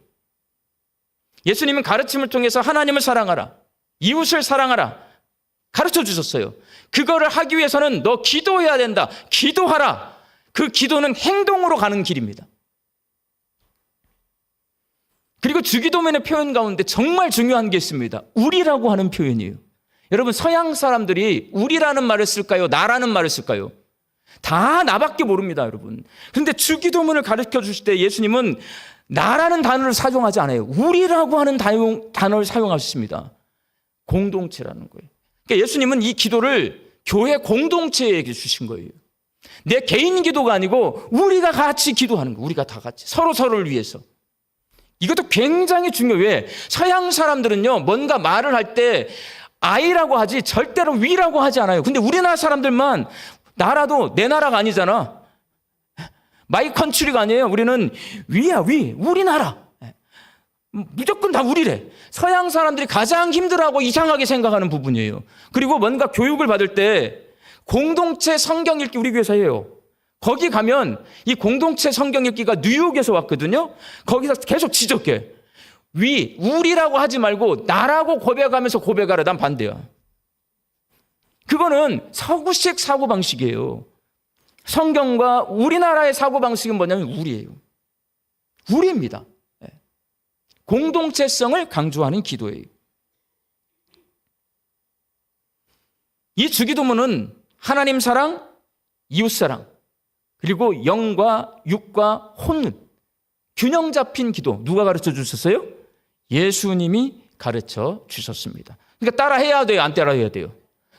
예수님은 가르침을 통해서 하나님을 사랑하라, 이웃을 사랑하라 가르쳐 주셨어요. 그거를 하기 위해서는 너 기도해야 된다. 기도하라. 그 기도는 행동으로 가는 길입니다. 그리고 주기도문의 표현 가운데 정말 중요한 게 있습니다. 우리라고 하는 표현이에요. 여러분, 서양 사람들이 우리라는 말을 쓸까요? 나라는 말을 쓸까요? 다 나밖에 모릅니다, 여러분. 그런데 주기도문을 가르쳐 주실 때 예수님은 나라는 단어를 사용하지 않아요. 우리라고 하는 단어를 사용하셨습니다. 공동체라는 거예요. 그러니까 예수님은 이 기도를 교회 공동체에게 주신 거예요. 내 개인 기도가 아니고 우리가 같이 기도하는 거예요. 우리가 다 같이 서로를 위해서. 이것도 굉장히 중요해요. 왜? 서양 사람들은요, 뭔가 말을 할 때 I라고 하지 절대로 위라고 하지 않아요. 근데 우리나라 사람들만 나라도 내 나라가 아니잖아. 마이 컨트리가 아니에요. 우리는 위야, 위. 우리나라. 무조건 다 우리래. 서양 사람들이 가장 힘들어하고 이상하게 생각하는 부분이에요. 그리고 뭔가 교육을 받을 때 공동체 성경 읽기 우리 교회에서 해요. 거기 가면 이 공동체 성경 읽기가 뉴욕에서 왔거든요. 거기서 계속 지적해. 우리라고 하지 말고 나라고 고백하면서 고백하라. 난 반대야. 그거는 서구식 사고방식이에요. 성경과 우리나라의 사고방식은 뭐냐면 우리예요. 우리입니다. 공동체성을 강조하는 기도예요. 이 주기도문은 하나님 사랑, 이웃 사랑, 그리고 영과 육과 혼은 균형 잡힌 기도. 누가 가르쳐 주셨어요? 예수님이 가르쳐 주셨습니다. 그러니까 따라 해야 돼요? 안 따라 해야 돼요?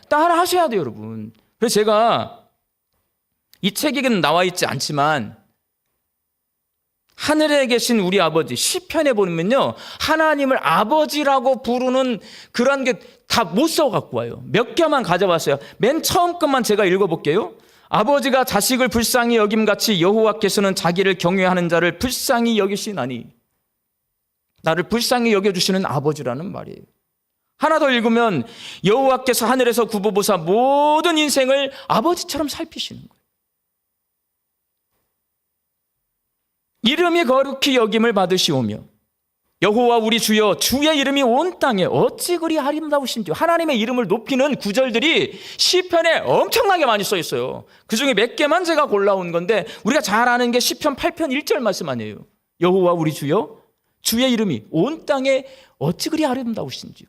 따라 하셔야 돼요, 여러분. 그래서 제가 이 책에는 나와 있지 않지만 하늘에 계신 우리 아버지 시편에 보면요, 하나님을 아버지라고 부르는 그런 게 다 못 써 갖고 와요. 몇 개만 가져왔어요. 맨 처음 것만 제가 읽어볼게요. 아버지가 자식을 불쌍히 여김같이 여호와께서는 자기를 경외하는 자를 불쌍히 여기시나니. 나를 불쌍히 여겨주시는 아버지라는 말이에요. 하나 더 읽으면 여호와께서 하늘에서 구보보사 모든 인생을 아버지처럼 살피시는 거예요. 이름이 거룩히 여김을 받으시오며 여호와 우리 주여 주의 이름이 온 땅에 어찌 그리 아름다우신지요. 하나님의 이름을 높이는 구절들이 시편에 엄청나게 많이 써 있어요. 그중에 몇 개만 제가 골라온 건데 우리가 잘 아는 게 시편 8편 1절 말씀 아니에요. 여호와 우리 주여 주의 이름이 온 땅에 어찌 그리 아름다우신지요.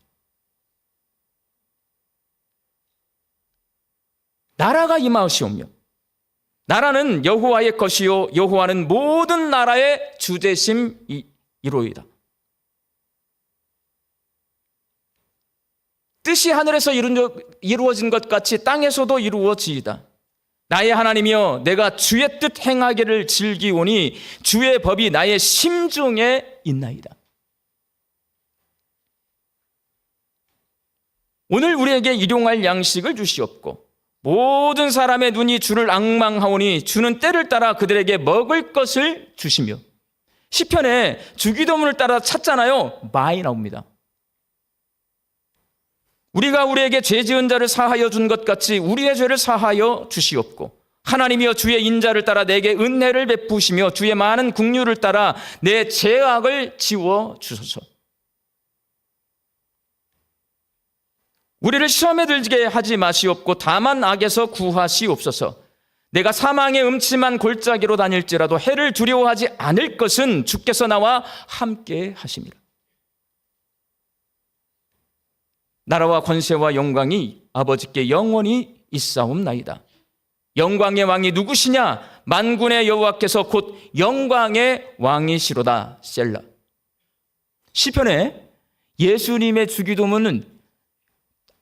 나라가 임하시오며 나라는 여호와의 것이요 여호와는 모든 나라의 주되심이로이다. 뜻이 하늘에서 이루어진 것 같이 땅에서도 이루어지이다. 나의 하나님이여 내가 주의 뜻 행하기를 즐기오니 주의 법이 나의 심중에 있나이다. 오늘 우리에게 일용할 양식을 주시옵고 모든 사람의 눈이 주를 앙망하오니 주는 때를 따라 그들에게 먹을 것을 주시며. 시편에 주기도문을 따라 찾잖아요. 많이 나옵니다. 우리가 우리에게 죄 지은 자를 사하여 준 것 같이 우리의 죄를 사하여 주시옵고 하나님이여 주의 인자를 따라 내게 은혜를 베푸시며 주의 많은 긍휼을 따라 내 죄악을 지워 주소서. 우리를 시험에 들게 하지 마시옵고 다만 악에서 구하시옵소서. 내가 사망의 음침한 골짜기로 다닐지라도 해를 두려워하지 않을 것은 주께서 나와 함께 하심이라. 나라와 권세와 영광이 아버지께 영원히 있사옵나이다. 영광의 왕이 누구시냐? 만군의 여호와께서 곧 영광의 왕이시로다. 셀라. 시편에 예수님의 주기도문은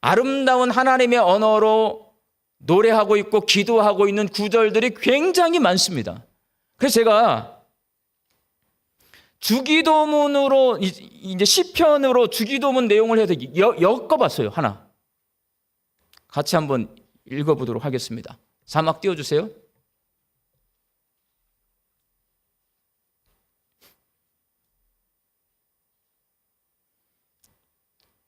아름다운 하나님의 언어로 노래하고 있고 기도하고 있는 구절들이 굉장히 많습니다. 그래서 제가 주기도문으로 이제 시편으로 주기도문 내용을 해서 엮어봤어요. 하나 같이 한번 읽어보도록 하겠습니다. 자막 띄워주세요.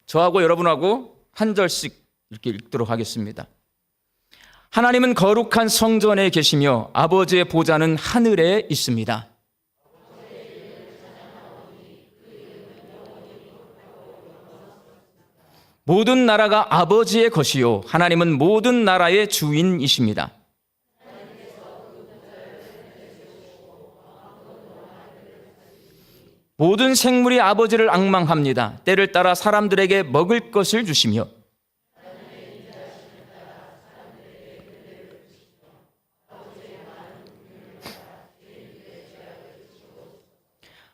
저하고 여러분하고 한 절씩 이렇게 읽도록 하겠습니다. 하나님은 거룩한 성전에 계시며 아버지의 보좌는 하늘에 있습니다. 모든 나라가 아버지의 것이요 하나님은 모든 나라의 주인이십니다. 모든 생물이 아버지를 앙망합니다. 때를 따라 사람들에게 먹을 것을 주시며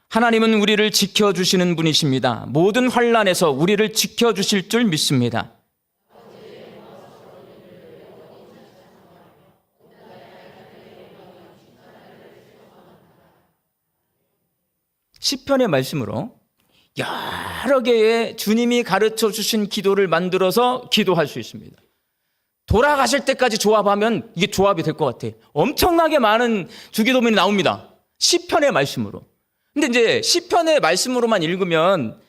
하나님은 우리를 지켜주시는 분이십니다. 모든 환난에서 우리를 지켜주실 줄 믿습니다. 시편의 말씀으로 여러 개의 주님이 가르쳐 주신 기도를 만들어서 기도할 수 있습니다. 돌아가실 때까지 조합하면 이게 조합이 될 것 같아요. 엄청나게 많은 주기도문이 나옵니다. 시편의 말씀으로. 근데 이제 시편의 말씀으로만 읽으면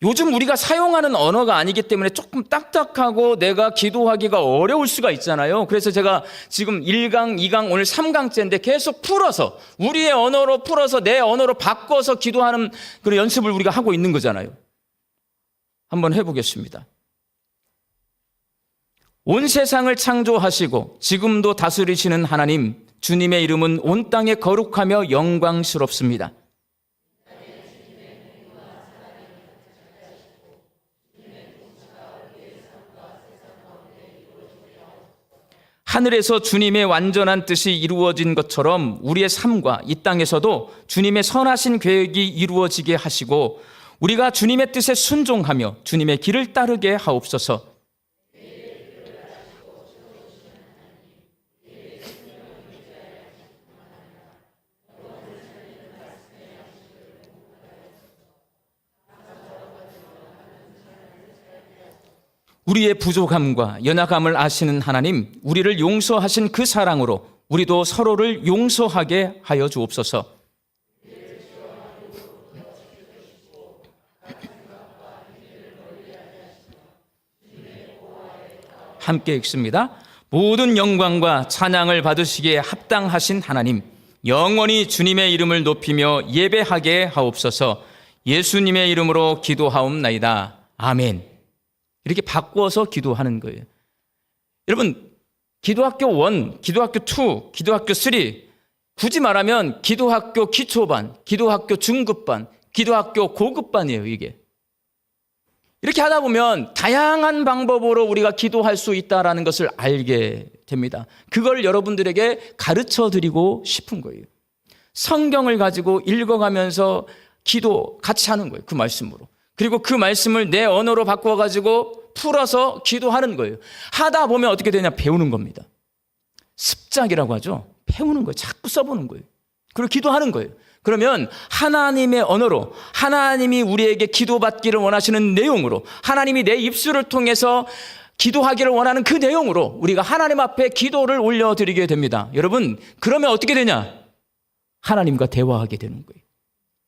요즘 우리가 사용하는 언어가 아니기 때문에 조금 딱딱하고 내가 기도하기가 어려울 수가 있잖아요. 그래서 제가 지금 1강, 2강, 오늘 3강째인데 계속 풀어서 우리의 언어로 풀어서 내 언어로 바꿔서 기도하는 그런 연습을 우리가 하고 있는 거잖아요. 한번 해보겠습니다. 온 세상을 창조하시고 지금도 다스리시는 하나님, 주님의 이름은 온 땅에 거룩하며 영광스럽습니다. 하늘에서 주님의 완전한 뜻이 이루어진 것처럼 우리의 삶과 이 땅에서도 주님의 선하신 계획이 이루어지게 하시고 우리가 주님의 뜻에 순종하며 주님의 길을 따르게 하옵소서. 우리의 부족함과 연약함을 아시는 하나님, 우리를 용서하신 그 사랑으로 우리도 서로를 용서하게 하여 주옵소서. 함께 읽습니다. 모든 영광과 찬양을 받으시기에 합당하신 하나님, 영원히 주님의 이름을 높이며 예배하게 하옵소서. 예수님의 이름으로 기도하옵나이다. 아멘. 이렇게 바꿔서 기도하는 거예요. 여러분, 기도학교 1, 기도학교 2, 기도학교 3, 굳이 말하면 기도학교 기초반, 기도학교 중급반, 기도학교 고급반이에요, 이게. 이렇게 하다 보면 다양한 방법으로 우리가 기도할 수 있다는 것을 알게 됩니다. 그걸 여러분들에게 가르쳐 드리고 싶은 거예요. 성경을 가지고 읽어가면서 기도 같이 하는 거예요, 그 말씀으로. 그리고 그 말씀을 내 언어로 바꿔가지고 풀어서 기도하는 거예요. 하다 보면 어떻게 되냐? 배우는 겁니다. 습작이라고 하죠. 배우는 거예요. 자꾸 써보는 거예요. 그리고 기도하는 거예요. 그러면 하나님의 언어로, 하나님이 우리에게 기도받기를 원하시는 내용으로, 하나님이 내 입술을 통해서 기도하기를 원하는 그 내용으로 우리가 하나님 앞에 기도를 올려드리게 됩니다. 여러분, 그러면 어떻게 되냐? 하나님과 대화하게 되는 거예요.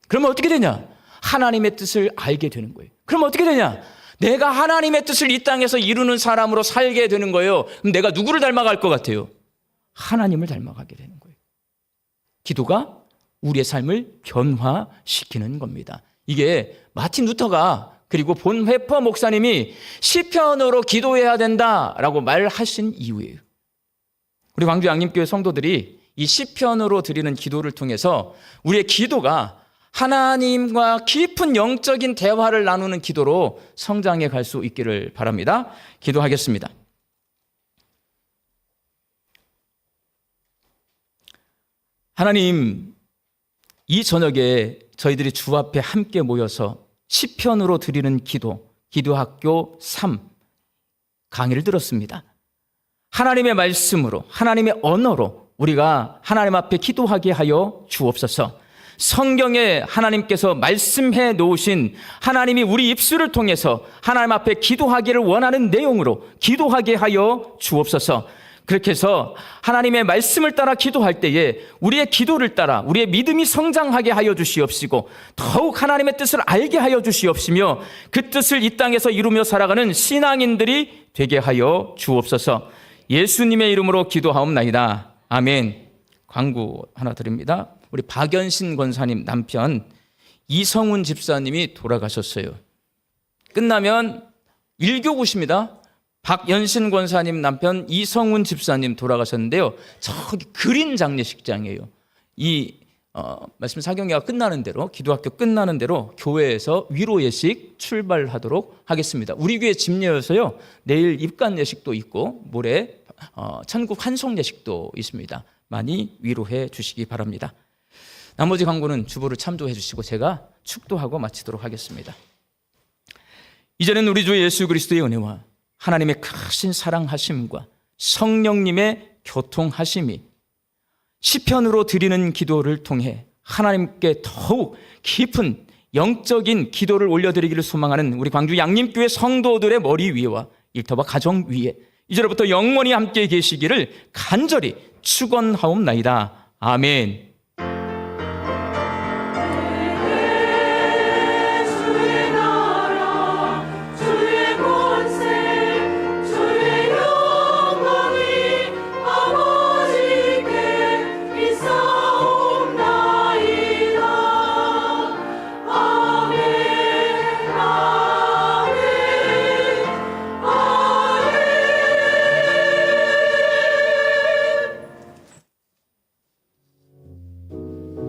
그러면 어떻게 되냐? 하나님의 뜻을 알게 되는 거예요. 그럼 어떻게 되냐? 내가 하나님의 뜻을 이 땅에서 이루는 사람으로 살게 되는 거예요. 그럼 내가 누구를 닮아갈 것 같아요? 하나님을 닮아가게 되는 거예요. 기도가 우리의 삶을 변화시키는 겁니다. 이게 마틴 루터가 그리고 본 회퍼 목사님이 시편으로 기도해야 된다라고 말하신 이유예요. 우리 광주 양림교회 성도들이 이 시편으로 드리는 기도를 통해서 우리의 기도가 하나님과 깊은 영적인 대화를 나누는 기도로 성장해 갈 수 있기를 바랍니다. 기도하겠습니다. 하나님, 이 저녁에 저희들이 주 앞에 함께 모여서 시편으로 드리는 기도, 기도학교 3 강의를 들었습니다. 하나님의 말씀으로, 하나님의 언어로 우리가 하나님 앞에 기도하게 하여 주옵소서. 성경에 하나님께서 말씀해 놓으신 하나님이 우리 입술을 통해서 하나님 앞에 기도하기를 원하는 내용으로 기도하게 하여 주옵소서. 그렇게 해서 하나님의 말씀을 따라 기도할 때에 우리의 기도를 따라 우리의 믿음이 성장하게 하여 주시옵시고 더욱 하나님의 뜻을 알게 하여 주시옵시며 그 뜻을 이 땅에서 이루며 살아가는 신앙인들이 되게 하여 주옵소서. 예수님의 이름으로 기도하옵나이다. 아멘. 광고 하나 드립니다. 우리 박연신 권사님 남편 이성훈 집사님이 돌아가셨어요. 끝나면 일교구십니다. 박연신 권사님 남편 이성훈 집사님 돌아가셨는데요. 저기 그린 장례식장이에요. 이 말씀 사경회가 끝나는 대로, 기도학교 끝나는 대로 교회에서 위로 예식 출발하도록 하겠습니다. 우리 교회 집례여서요. 내일 입관 예식도 있고 모레 천국 환송 예식도 있습니다. 많이 위로해 주시기 바랍니다. 나머지 광고는 주보를 참조해 주시고 제가 축도하고 마치도록 하겠습니다. 이제는 우리 주 예수 그리스도의 은혜와 하나님의 크신 사랑하심과 성령님의 교통하심이 시편으로 드리는 기도를 통해 하나님께 더욱 깊은 영적인 기도를 올려드리기를 소망하는 우리 광주 양림교회 성도들의 머리 위와 일터와 가정 위에 이제로부터 영원히 함께 계시기를 간절히 축원하옵나이다. 아멘.